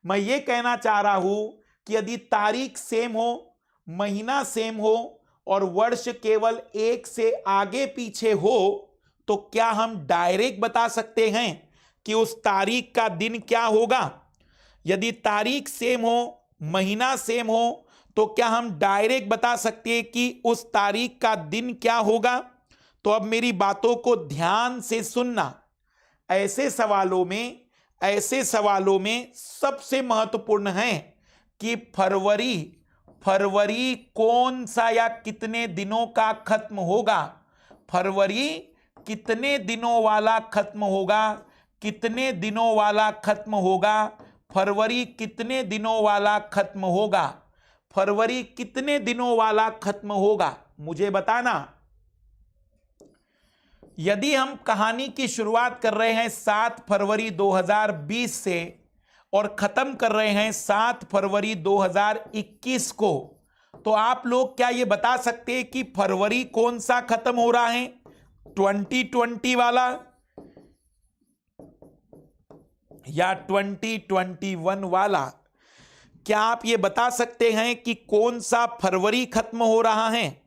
मैं ये कहना चाह रहा हूं कि यदि तारीख सेम हो, महीना सेम हो और वर्ष केवल एक से आगे पीछे हो, तो क्या हम डायरेक्ट बता सकते हैं कि उस तारीख का दिन क्या होगा? यदि तारीख सेम हो, महीना सेम हो, तो क्या हम डायरेक्ट बता सकते हैं कि उस तारीख का दिन क्या होगा? तो अब मेरी बातों को ध्यान से सुनना। ऐसे सवालों में सबसे महत्वपूर्ण है कि फरवरी कौन सा या कितने दिनों का खत्म होगा? फरवरी कितने दिनों वाला खत्म होगा? कितने दिनों वाला खत्म होगा? फरवरी कितने दिनों वाला खत्म होगा? फरवरी कितने दिनों वाला खत्म होगा? मुझे बताना। यदि हम कहानी की शुरुआत कर रहे हैं 7 फरवरी 2020 से और खत्म कर रहे हैं 7 फरवरी 2021 को, तो आप लोग क्या ये बता सकते हैं कि फरवरी कौन सा खत्म हो रहा है? 2020 वाला या 2021 वाला? क्या आप ये बता सकते हैं कि कौन सा फरवरी खत्म हो रहा है?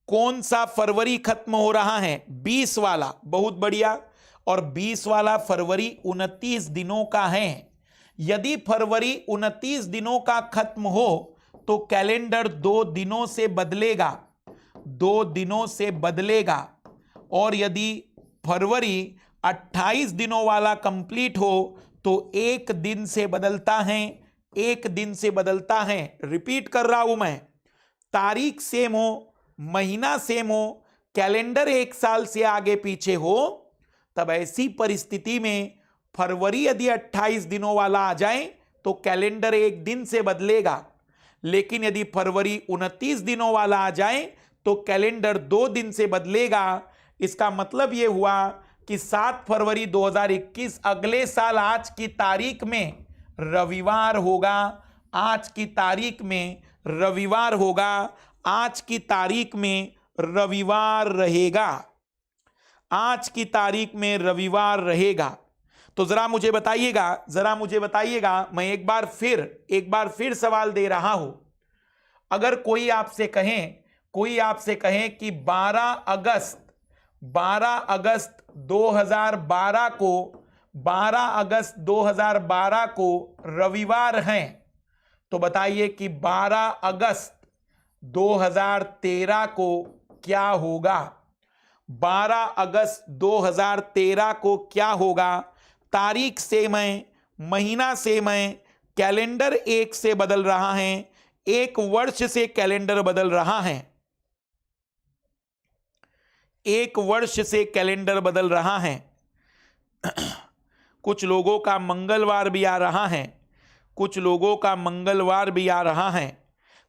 कौन सा फरवरी खत्म हो रहा है? 20 वाला। बहुत बढ़िया। और 20 वाला फरवरी 29 दिनों का है। यदि फरवरी 29 दिनों का खत्म हो तो कैलेंडर 2 दिनों से बदलेगा, 2 दिनों से बदलेगा। और यदि फरवरी 28 दिनों वाला कंप्लीट हो तो 1 दिन से बदलता है, 1 दिन से बदलता है। रिपीट कर रहा हूं मैं, तारीख सेम हो, महीना सेम हो, कैलेंडर 1 साल से आगे पीछे हो, तब ऐसी परिस्थिति में फरवरी यदि 28 दिनों वाला आ जाए तो कैलेंडर 1 दिन से बदलेगा। लेकिन यदि फरवरी 29 दिनों वाला आ जाए तो कैलेंडर 2 दिन से बदलेगा। इसका मतलब यह हुआ कि 7 फरवरी 2021 अगले साल आज की तारीख में रविवार होगा। आज की तारीख में रविवार होगा। आज की तारीख में रविवार रहेगा। आज की तारीख में रविवार रहेगा। तो जरा मुझे बताइएगा, मैं एक बार फिर सवाल दे रहा हूं। अगर कोई आपसे कहे कि 12 अगस्त 2012 को रविवार है, तो बताइए कि 12 अगस्त 2013 को क्या होगा? 12 अगस्त 2013 को क्या होगा? तारीख सेम है, महीना सेम है, कैलेंडर 1 से बदल रहा है, 1 वर्ष से कैलेंडर बदल रहा है, 1 वर्ष से कैलेंडर बदल रहा है। कुछ लोगों का मंगलवार भी आ रहा है, कुछ लोगों का मंगलवार भी आ रहा है।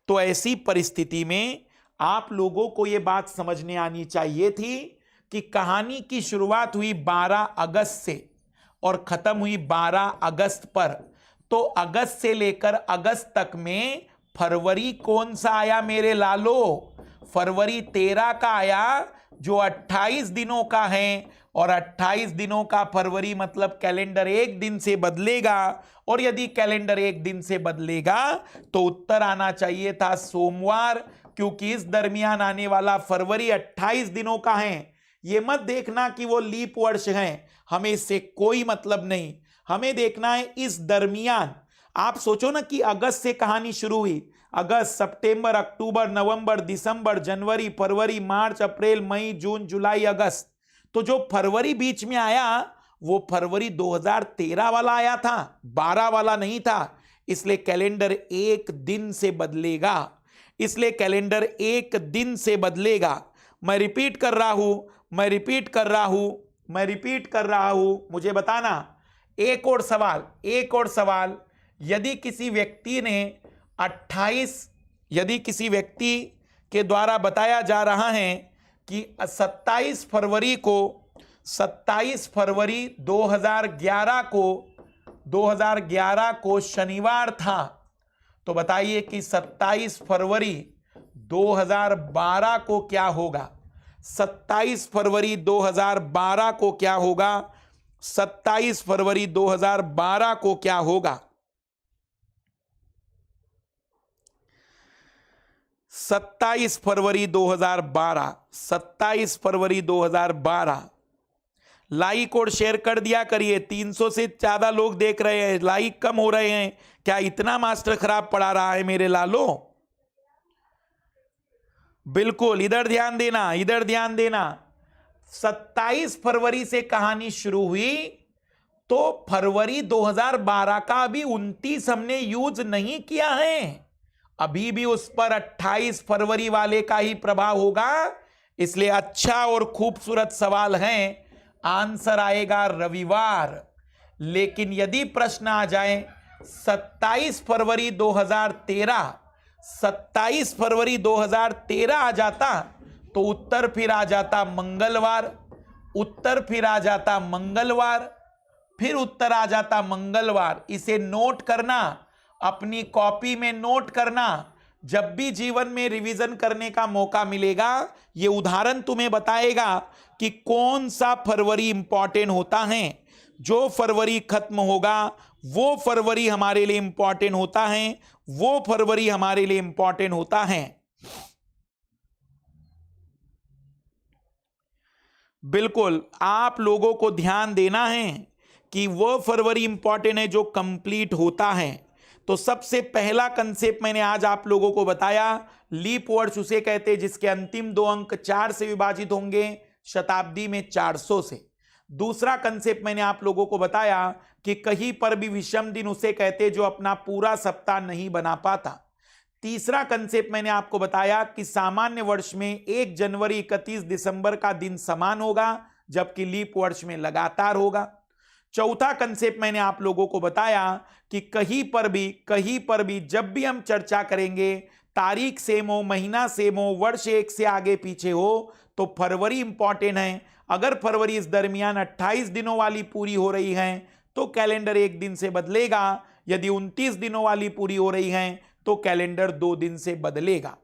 तो ऐसी परिस्थिति में आप लोगों को यह बात समझने आनी चाहिए थी कि कहानी की शुरुआत हुई 12 अगस्त से और खत्म हुई 12 अगस्त पर। तो अगस्त से लेकर अगस्त तक में फरवरी कौन सा आया मेरे लालो? फरवरी 13 का आया, जो 28 दिनों का है। और 28 दिनों का फरवरी मतलब कैलेंडर 1 दिन से बदलेगा। और यदि कैलेंडर 1 दिन से बदलेगा तो उत्तर आना चाहिए था सोमवार, क्योंकि इस दरमियान आने वाला फरवरी 28 दिनों का है। ये मत देखना कि वो लीप वर्ष है, हमें इससे कोई मतलब नहीं। हमें देखना है इस दरमियान। आप सोचो ना कि अगस्त से कहानी शुरू हुई, अगस्त, सितंबर, अक्टूबर, नवंबर, दिसंबर, जनवरी, फरवरी, मार्च, अप्रैल, मई, जून, जुलाई, अगस्त। तो जो फरवरी बीच में आया वो फरवरी 2013 वाला आया था, 12 वाला नहीं था। इसलिए कैलेंडर 1 दिन से बदलेगा। इसलिए कैलेंडर 1 दिन से बदलेगा। मैं रिपीट कर रहा हूं, मैं रिपीट कर रहा हूं, मैं रिपीट कर रहा हूं, मुझे बताना। एक और सवाल, एक और सवाल। यदि किसी व्यक्ति ने 28, यदि किसी व्यक्ति के द्वारा बताया जा रहा है कि 27 फरवरी को, 27 फरवरी 2011 को शनिवार था, तो बताइए कि 27 फरवरी 2012 को क्या होगा? 27 फरवरी 2012 को क्या होगा? 27 फरवरी 2012 को क्या होगा? 27 फरवरी 2012, 27 फरवरी 2012। लाइक और शेयर कर दिया करिए, 300 से ज्यादा लोग देख रहे हैं, लाइक कम हो रहे हैं। क्या इतना मास्टर खराब पढ़ा रहा है मेरे लालो? बिल्कुल, इधर ध्यान देना, इधर ध्यान देना। 27 फरवरी से कहानी शुरू हुई, तो फरवरी 2012 का अभी 29 हमने यूज नहीं किया है, अभी भी उस पर 28 फरवरी वाले का ही प्रभाव होगा। इसलिए अच्छा और खूबसूरत सवाल है, आंसर आएगा रविवार। लेकिन यदि प्रश्न आ जाए 27 फरवरी 2013, 27 फरवरी 2013 आ जाता, तो उत्तर फिर आ जाता मंगलवार, उत्तर फिर आ जाता मंगलवार, फिर उत्तर आ जाता मंगलवार। इसे नोट करना, अपनी कॉपी में नोट करना। जब भी जीवन में रिवीजन करने का मौका मिलेगा, यह उदाहरण तुम्हें बताएगा कि कौन सा फरवरी इंपॉर्टेंट होता है। जो फरवरी खत्म होगा वो फरवरी हमारे लिए इंपॉर्टेंट होता है, वो फरवरी हमारे लिए इंपॉर्टेंट होता है। बिल्कुल, आप लोगों को ध्यान देना है कि वो फरवरी इंपॉर्टेंट है जो कंप्लीट होता है। तो सबसे पहला कंसेप्ट मैंने आज आप लोगों को बताया, लीप वर्ड्स उसे कहते हैं जिसके अंतिम 2 अंक 4 से विभाजित होंगे, शताब्दी में 400 से। दूसरा कंसेप्ट मैंने आप लोगों को बताया कि कहीं पर भी विषम दिन उसे कहते हैं जो अपना पूरा सप्ताह नहीं बना पाता। तीसरा कंसेप्ट मैंने आपको बताया कि सामान्य वर्ष में 1 जनवरी 31 दिसंबर का दिन समान होगा, जबकि लीप वर्ष में लगातार होगा। चौथा कंसेप्ट मैंने आप लोगों को बताया कि कहीं पर भी जब भी हम चर्चा करेंगे, तारीख सेम हो, महीना सेम हो, वर्ष एक से आगे पीछे हो, तो फरवरी इंपॉर्टेंट है। अगर फरवरी इस दरमियान 28 दिनों वाली पूरी हो रही है तो कैलेंडर 1 दिन से बदलेगा, यदि 29 दिनों वाली पूरी हो रही है तो कैलेंडर 2 दिन से बदलेगा।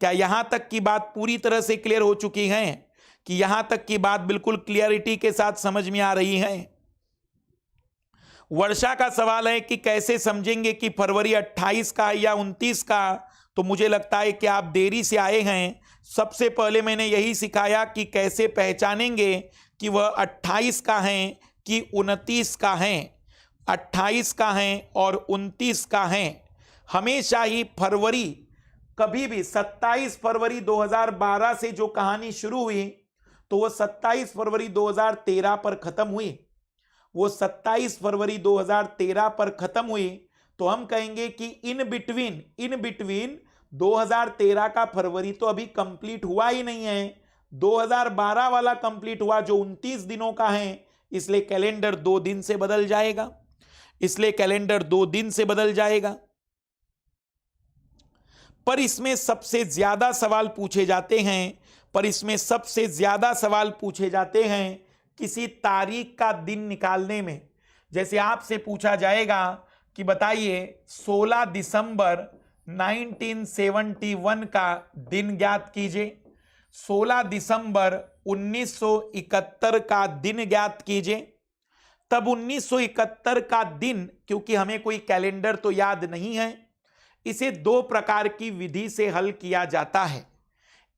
क्या यहां तक की बात पूरी तरह से क्लियर हो चुकी है? कि यहां तक की बात बिल्कुल क्लियरिटी के साथ समझ में आ रही है? वर्षा का सवाल है कि कैसे समझेंगे कि फरवरी 28 का या 29 का, तो मुझे लगता है कि आप देरी से आए हैं। सबसे पहले मैंने यही सिखाया कि कैसे पहचानेंगे कि वह 28 का है कि 29 का है, 28 का है और 29 का है। हमेशा ही फरवरी, कभी भी 27 फरवरी 2012 से जो कहानी शुरू हुई तो वह 27 फरवरी 2013 पर खत्म हुई, वो 27 फरवरी 2013 पर खत्म हुई। तो हम कहेंगे कि इन बिटवीन 2013 का फरवरी तो अभी कंप्लीट हुआ ही नहीं है, 2012 वाला कंप्लीट हुआ जो 29 दिनों का है, इसलिए कैलेंडर 2 दिन से बदल जाएगा, इसलिए कैलेंडर 2 दिन से बदल जाएगा। पर इसमें सबसे ज्यादा सवाल पूछे जाते हैं, किसी तारीख का दिन निकालने में। जैसे आपसे पूछा जाएगा कि बताइए 16 दिसंबर 1971 का दिन ज्ञात कीजिए, 16 दिसंबर 1971 का दिन ज्ञात कीजिए। तब 1971 का दिन, क्योंकि हमें कोई कैलेंडर तो याद नहीं है, इसे 2 प्रकार की विधि से हल किया जाता है।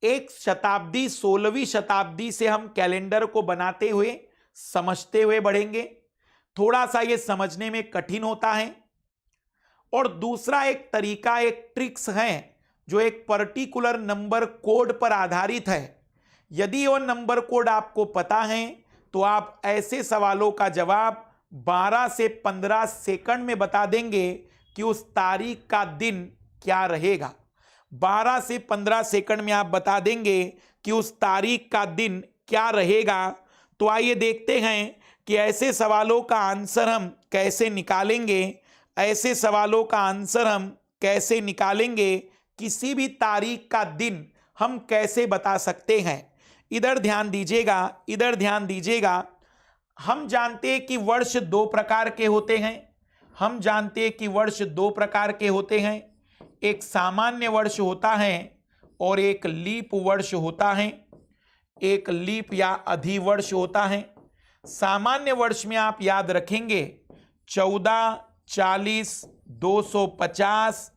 एक शताब्दी 16वीं शताब्दी से हम कैलेंडर को बनाते हुए समझते हुए बढ़ेंगे, थोड़ा सा ये समझने में कठिन होता है। और दूसरा एक तरीका, एक ट्रिक्स है जो एक पर्टिकुलर नंबर कोड पर आधारित है। यदि वो नंबर कोड आपको पता है तो आप ऐसे सवालों का जवाब 12 से 15 सेकंड में बता देंगे कि उस तारीख का दिन क्या रहेगा। 12 से 15 सेकंड में आप बता देंगे कि उस तारीख का दिन क्या रहेगा। तो आइए देखते हैं कि ऐसे सवालों का आंसर हम कैसे निकालेंगे। ऐसे सवालों का आंसर हम कैसे निकालेंगे, किसी भी तारीख का दिन हम कैसे बता सकते हैं। इधर ध्यान दीजिएगा, इधर ध्यान दीजिएगा। हम जानते हैं कि वर्ष दो प्रकार के होते हैं। हम जानते हैं कि वर्ष दो प्रकार के होते हैं। एक सामान्य वर्ष होता है और एक लीप वर्ष होता है। एक लीप या अधिवर्ष होता है। सामान्य वर्ष में आप याद रखेंगे 14, 40, 250,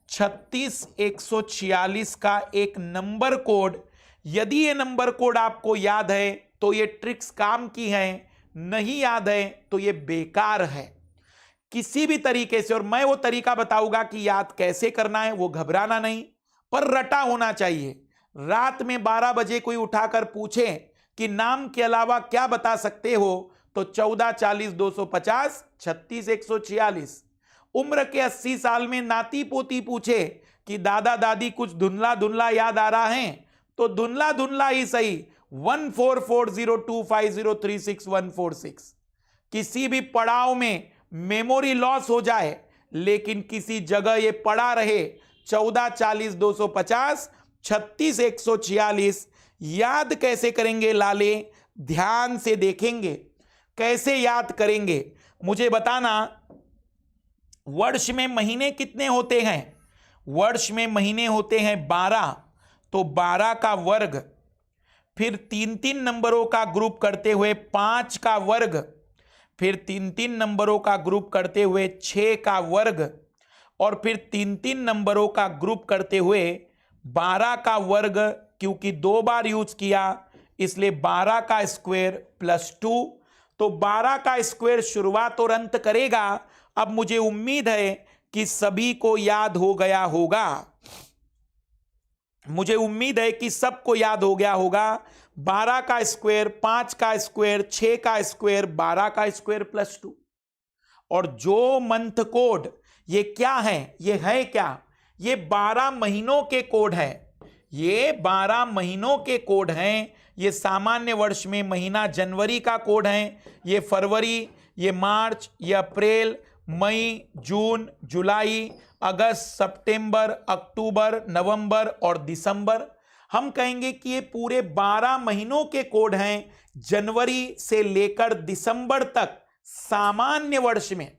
36, 146 का एक नंबर कोड। यदि ये नंबर कोड आपको याद है तो ये ट्रिक्स काम की हैं, नहीं याद है तो ये बेकार है किसी भी तरीके से। और मैं वो तरीका बताऊंगा कि याद कैसे करना है, वो घबराना नहीं, पर रटा होना चाहिए। रात में 12 बजे कोई उठाकर पूछे कि नाम के अलावा क्या बता सकते हो, तो 14, 40, 250, 36, 146। उम्र के 80 साल में नाती पोती पूछे कि दादा दादी कुछ धुंधला धुंधला याद आ रहा है, तो धुंधला धुंधला ही सही 144025036146। किसी भी पड़ाव में मेमोरी लॉस हो जाए लेकिन किसी जगह ये पड़ा रहे 14, 40, 250, 36, 146। याद कैसे करेंगे लाले, ध्यान से देखेंगे कैसे याद करेंगे। मुझे बताना, वर्ष में महीने कितने होते हैं? वर्ष में महीने होते हैं 12, तो 12 का वर्ग, फिर 3-3 नंबरों का ग्रुप करते हुए 5 का वर्ग, फिर 3-3 नंबरों का ग्रुप करते हुए 6 का वर्ग, और फिर 3-3 नंबरों का ग्रुप करते हुए 12 का वर्ग। क्योंकि 2 बार यूज किया इसलिए 12 का स्क्वायर प्लस 2। तो 12 का स्क्वायर शुरुआत और अंत करेगा। अब मुझे उम्मीद है कि सभी को याद हो गया होगा। मुझे उम्मीद है कि सबको याद हो गया होगा। 12 का स्क्वायर, 5 का स्क्वायर, 6 का स्क्वायर, 12 का स्क्वायर प्लस 2। और जो मंथ कोड ये क्या है? ये है क्या? ये 12 महीनों के कोड है। ये 12 महीनों के कोड हैं। ये सामान्य वर्ष में महीना जनवरी का कोड है, ये फरवरी, ये मार्च, ये अप्रैल, मई, जून, जुलाई, अगस्त, सितंबर, अक्टूबर, नवंबर और दिसंबर। हम कहेंगे कि ये पूरे 12 महीनों के कोड हैं, जनवरी से लेकर दिसंबर तक सामान्य वर्ष में।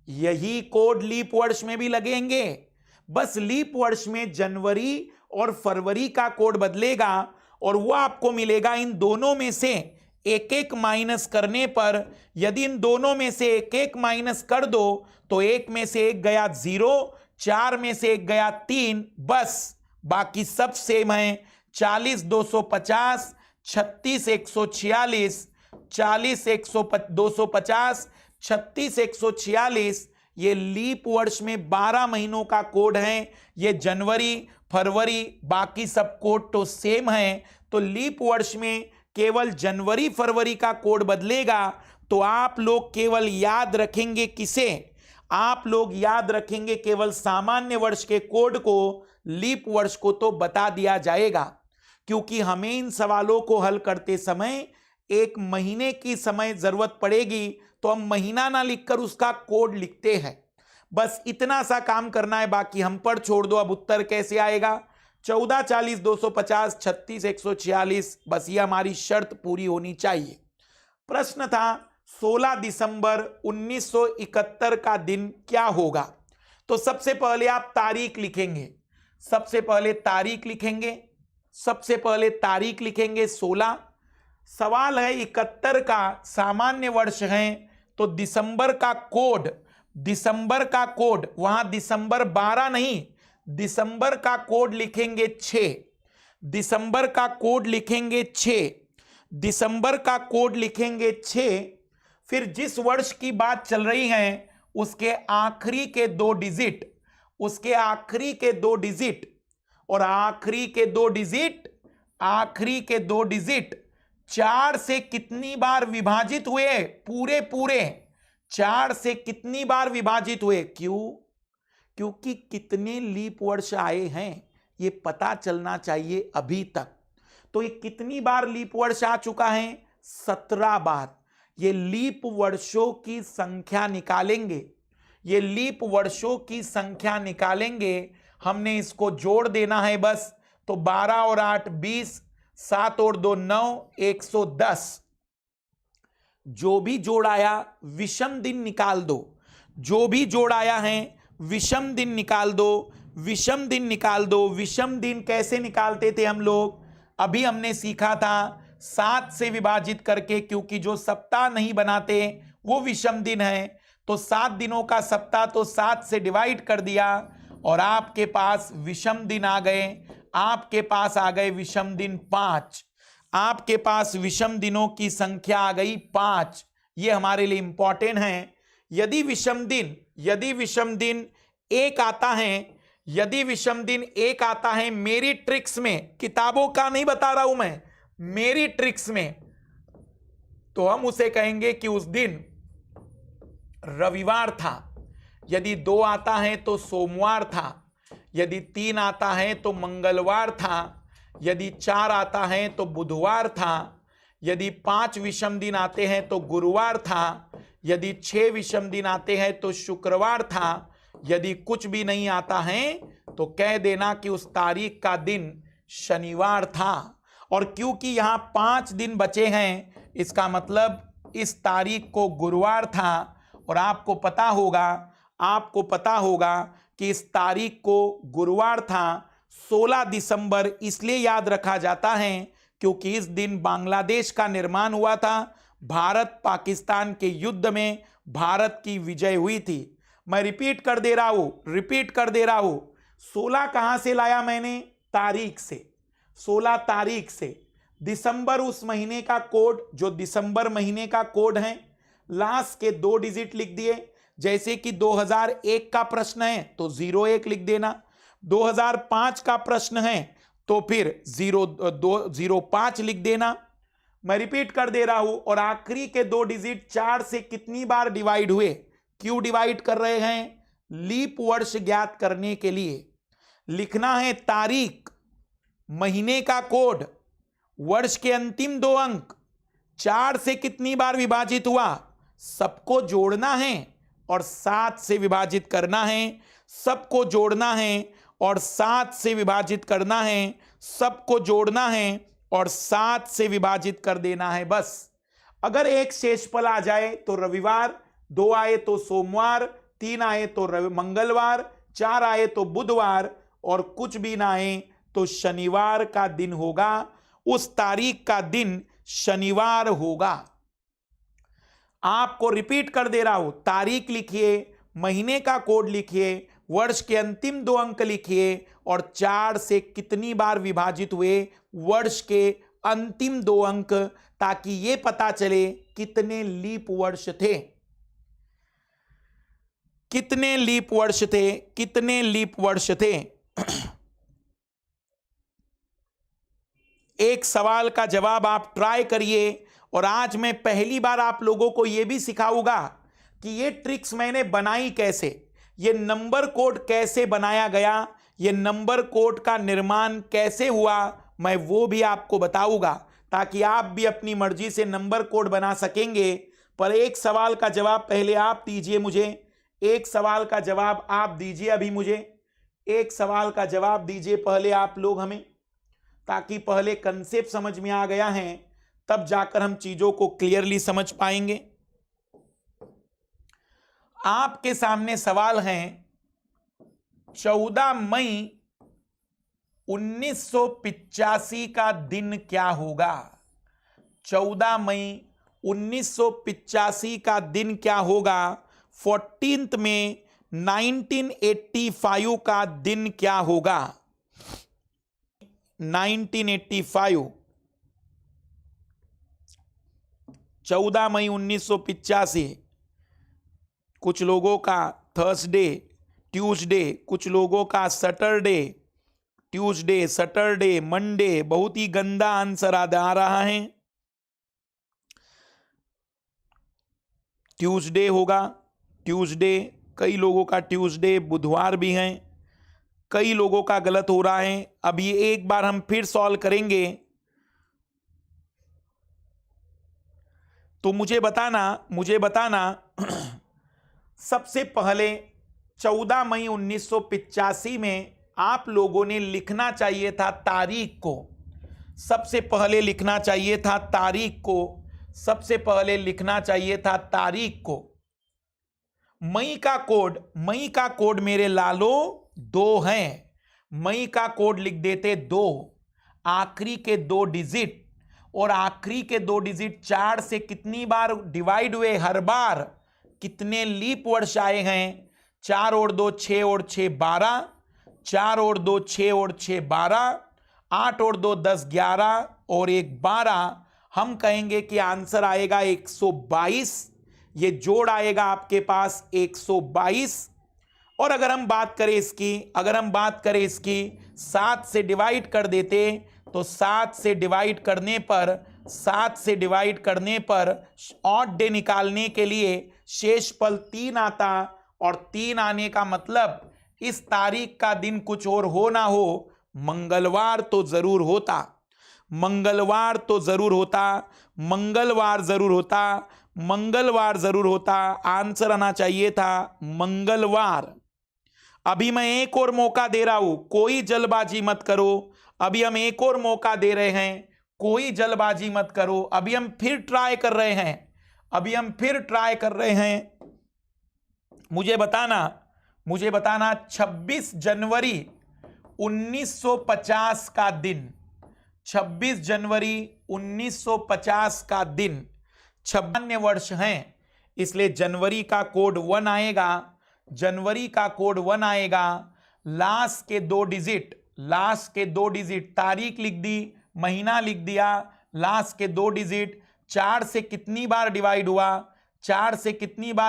यही कोड लीप वर्ष में भी लगेंगे, बस लीप वर्ष में जनवरी और फरवरी का कोड बदलेगा और वो आपको मिलेगा इन दोनों में से एक एक माइनस करने पर। यदि इन दोनों में से एक एक माइनस कर दो तो एक में से एक गया 0, 4 में से एक गया 3, बस बाकी सब सेम है। 40, 250, 36, 146, 40, 250, 36, 146। ये लीप वर्ष में 12 महीनों का कोड है। ये जनवरी, फरवरी, बाकी सब कोड तो सेम है। तो लीप वर्ष में केवल जनवरी फरवरी का कोड बदलेगा। तो आप लोग केवल याद रखेंगे किसे? आप लोग याद रखेंगे केवल सामान्य वर्ष के कोड को, लीप वर्ष को तो बता दिया जाएगा। क्योंकि हमें इन सवालों को हल करते समय एक महीने की समय जरूरत पड़ेगी, तो हम महीना ना लिखकर उसका कोड लिखते हैं। बस इतना सा काम करना है, बाकी हम पर छोड़ दो। अब उत्तर कैसे आएगा? 14, 40, 250, 36, 146। बस ये हमारी शर्त पूरी होनी चाहिए। प्रश्न था 16 दिसंबर 1971 का दिन क्या होगा? तो सबसे पहले आप तारीख लिखेंगे। सबसे पहले तारीख लिखेंगे। सबसे पहले तारीख लिखेंगे 16। सवाल है 71 का सामान्य वर्ष है, तो दिसंबर का कोड, दिसंबर का कोड, वहां दिसंबर 12 नहीं, दिसंबर का कोड लिखेंगे 6। दिसंबर का कोड लिखेंगे 6। दिसंबर का कोड लिखेंगे 6। फिर जिस वर्ष की बात चल रही है उसके आखिरी के 2 डिजिट, उसके आखिरी के 2 डिजिट, और आखिरी के 2 डिजिट, आखिरी के 2 डिजिट 4 से कितनी बार विभाजित हुए? पूरे पूरे 4 से कितनी बार विभाजित हुए? क्यों? क्योंकि कितने लीप वर्ष आए हैं ये पता चलना चाहिए अभी तक। तो ये कितनी बार लीप वर्ष आ चुका है? 17 बार। ये लीप वर्षों की संख्या निकालेंगे, ये लीप वर्षों की संख्या निकालेंगे, हमने इसको जोड़ देना है बस। तो 12 और 8 20, 7 और 2 9, 110। जो भी जोड़ आया विषम दिन निकाल दो, जो भी जोड़ आया है विषम दिन निकाल दो, विषम दिन निकाल दो। विषम दिन कैसे निकालते थे हम लोग? अभी हमने सीखा था 7 से विभाजित करके, क्योंकि जो सप्ताह नहीं बनाते वो विषम दिन है। तो 7 दिनों का सप्ताह तो 7 से डिवाइड कर दिया और आपके पास विषम दिन आ गए। आपके पास आ गए विषम दिन 5। आपके पास विषम दिनों की संख्या आ गई 5। ये हमारे लिए इंपॉर्टेंट है। यदि विषम दिन एक आता है, यदि विषम दिन एक आता है मेरी ट्रिक्स में, किताबों का नहीं बता रहा हूं मैं, मेरी ट्रिक्स में, तो हम उसे कहेंगे कि उस दिन रविवार था। यदि 2 आता है तो सोमवार था, यदि 3 आता है तो मंगलवार था, यदि 4 आता है तो बुधवार था, यदि 5 विषम दिन आते हैं तो गुरुवार था, यदि 6 विषम दिन आते हैं तो शुक्रवार था, यदि कुछ भी नहीं आता है तो कह देना कि उस तारीख का दिन शनिवार था। और क्योंकि यहां 5 दिन बचे हैं, इसका मतलब इस तारीख को गुरुवार था। और आपको पता होगा कि इस तारीख को गुरुवार था। 16 दिसंबर इसलिए याद रखा जाता है क्योंकि इस दिन बांग्लादेश का निर्माण हुआ था। भारत पाकिस्तान के युद्ध में भारत की विजय हुई थी। मैं रिपीट कर दे रहा हूं 16 कहां से लाया मैंने? तारीख से, 16 तारीख से। दिसंबर उस महीने का कोड, जो दिसंबर महीने का कोड है, लास्ट के 2 डिजिट लिख दिए। जैसे कि 2001 का प्रश्न है तो 01 लिख देना, 2005 का प्रश्न है तो फिर 05 लिख देना। मैं रिपीट कर दे रहा हूं। और आखिरी के 2 डिजिट 4 से कितनी बार डिवाइड हुए? क्यों डिवाइड कर रहे हैं? लीप वर्ष ज्ञात करने के लिए। लिखना है तारीख, महीने का कोड, वर्ष के अंतिम 2 अंक, 4 से कितनी बार विभाजित हुआ, सबको जोड़ना है और 7 से विभाजित करना है। सबको जोड़ना है और 7 से विभाजित करना है, सबको जोड़ना है और 7 से विभाजित कर देना है बस। अगर एक शेषफल आ जाए तो रविवार, 2 आए तो सोमवार, 3 आए तो मंगलवार, 4 आए तो बुधवार और कुछ भी ना आए तो शनिवार का दिन होगा। उस तारीख का दिन शनिवार होगा। आपको रिपीट कर दे रहा हूं, तारीख लिखिए, महीने का कोड लिखिए, वर्ष के अंतिम 2 अंक लिखिए और 4 से कितनी बार विभाजित हुए वर्ष के अंतिम 2 अंक, ताकि यह पता चले कितने लीप वर्ष थे, कितने लीप वर्ष थे, कितने लीप वर्ष थे। एक सवाल का जवाब आप ट्राई करिए। और आज मैं पहली बार आप लोगों को यह भी सिखाऊंगा कि ये ट्रिक्स मैंने बनाई कैसे, ये नंबर कोड कैसे बनाया गया, ये नंबर कोड का निर्माण कैसे हुआ, मैं वो भी आपको बताऊंगा, ताकि आप भी अपनी मर्जी से नंबर कोड बना सकेंगे। पर एक सवाल का जवाब पहले आप दीजिए मुझे, एक सवाल का जवाब आप दीजिए अभी मुझे, एक सवाल का जवाब दीजिए पहले आप लोग हमें, ताकि पहले कंसेप्ट समझ में आ गया है, तब जाकर हम चीजों को क्लियरली समझ पाएंगे। आपके सामने सवाल है, 14 मई 1985 का दिन क्या होगा? 14 मई 1985 का दिन क्या होगा? 14 मई 1985 का दिन क्या होगा? 1985, 14 मई 1985। कुछ लोगों का थर्सडे, ट्यूसडे, कुछ लोगों का सैटरडे, ट्यूसडे, सैटरडे, मंडे। बहुत ही गंदा आंसर आ रहा है। ट्यूसडे होगा, ट्यूसडे, कई लोगों का ट्यूसडे, बुधवार भी हैं, कई लोगों का गलत हो रहा है। अब ये एक बार हम फिर सॉल्व करेंगे तो मुझे बताना सबसे पहले 14 मई 1985 में आप लोगों ने लिखना चाहिए था तारीख को, सबसे पहले लिखना चाहिए था तारीख को, सबसे पहले लिखना चाहिए था तारीख को। मई का कोड मेरे लालो 2 हैं, मई का कोड लिख देते 2, आखिरी के 2 डिजिट, और आखिरी के 2 डिजिट 4 से कितनी बार डिवाइड हुए, हर बार कितने लीप वर्ष आए हैं, 4 और 2 6 और 6 12, 4 और 2 6 और 6 12, 8 और 2 10 11 और 1 12। हम कहेंगे कि आंसर आएगा 122, ये जोड़ आएगा आपके पास 122। और अगर हम बात करें इसकी 7 से डिवाइड कर देते, तो 7 से डिवाइड करने पर ऑड डे निकालने के लिए शेषफल 3 आता, और 3 आने का मतलब इस तारीख का दिन कुछ और हो ना हो, मंगलवार तो जरूर होता, मंगलवार जरूर होता। आंसर आना चाहिए था मंगलवार। अभी मैं एक और मौका दे रहा हूं, कोई जल्दबाजी मत करो, अभी हम एक और मौका दे रहे हैं, कोई जल्दबाजी मत करो। अभी हम फिर ट्राई कर रहे हैं, मुझे बताना 26 जनवरी 1950 का दिन, 26 जनवरी 1950 का दिन 56 वर्ष हैं, इसलिए जनवरी का कोड 1 आएगा। लास्ट के 2 डिजिट तारीख लिख दी, महीना लिख दिया, लास्ट के 2 डिजिट 4 से कितनी बार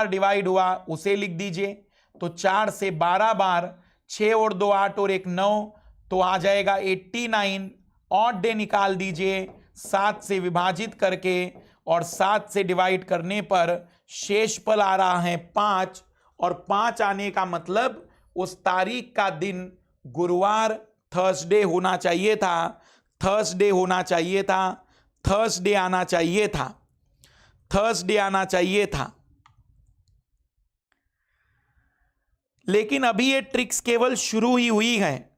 डिवाइड हुआ, उसे लिख दीजिए। तो 4 से 12 बार, 6 और 2 8 और 1 9, तो आ जाएगा 89। ऑड डे निकाल दीजिए 7 से विभाजित करके, और 7 से डिवाइड करने पर शेषफल आ रहा है 5, और 5 आने का मतलब उस तारीख का दिन गुरुवार थर्सडे आना चाहिए था। लेकिन अभी ये ट्रिक्स केवल शुरू ही हुई है,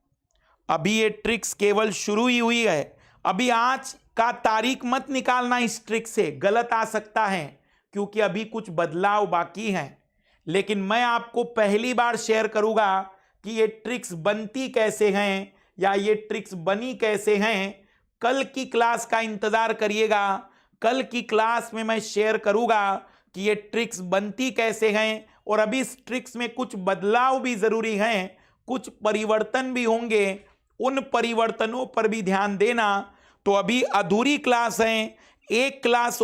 अभी आज का तारीख मत निकालना इस ट्रिक से, गलत आ सकता है क्योंकि अभी कुछ बदलाव बाकी हैं। लेकिन मैं आपको पहली बार शेयर करूंगा कि ये ट्रिक्स बनती कैसे हैं या ये ट्रिक्स बनी कैसे हैं। कल की क्लास का इंतजार करिएगा, कल की क्लास में मैं शेयर करूंगा कि ये ट्रिक्स बनती कैसे हैं, और अभी इस ट्रिक्स में कुछ बदलाव भी जरूरी हैं, कुछ परिवर्तन भी होंगे, उन परिवर्तनों पर भी ध्यान देना। तो अभी अधूरी क्लास है, एक क्लास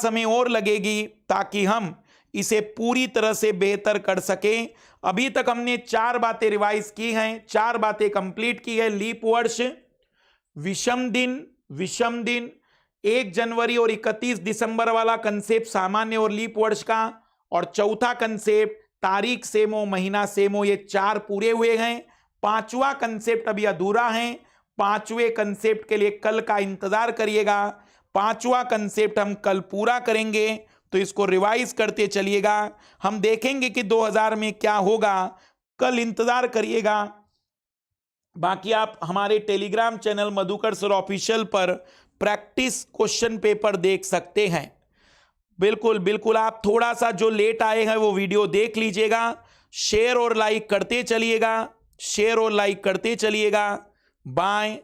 हमें और लगेगी ताकि हम इसे पूरी तरह से बेहतर कर सकें। अभी तक हमने 4 बातें रिवाइज की हैं, 4 बातें कंप्लीट की है। लीप वर्ष, विषम दिन, 1 जनवरी और 31 दिसंबर वाला कंसेप्ट सामान्य और लीप वर्ष का, और चौथा कंसेप्ट तारीख सेम हो, महीना सेम हो, ये 4 पूरे हुए हैं। 5वां कंसेप्ट अभी अधूरा है, 5वें कंसेप्ट के लिए कल का इंतजार करिएगा। 5वां कंसेप्ट हम कल पूरा करेंगे, तो इसको रिवाइज करते चलिएगा। हम देखेंगे कि 2000 में क्या होगा, कल इंतजार करिएगा। बाकी आप हमारे Telegram channel Madhukar sir official पर प्रैक्टिस क्वेश्चन पेपर देख सकते हैं। बिल्कुल आप थोड़ा सा जो लेट आए हैं वो वीडियो देख लीजिएगा, शेयर और लाइक करते चलिएगा। बाय।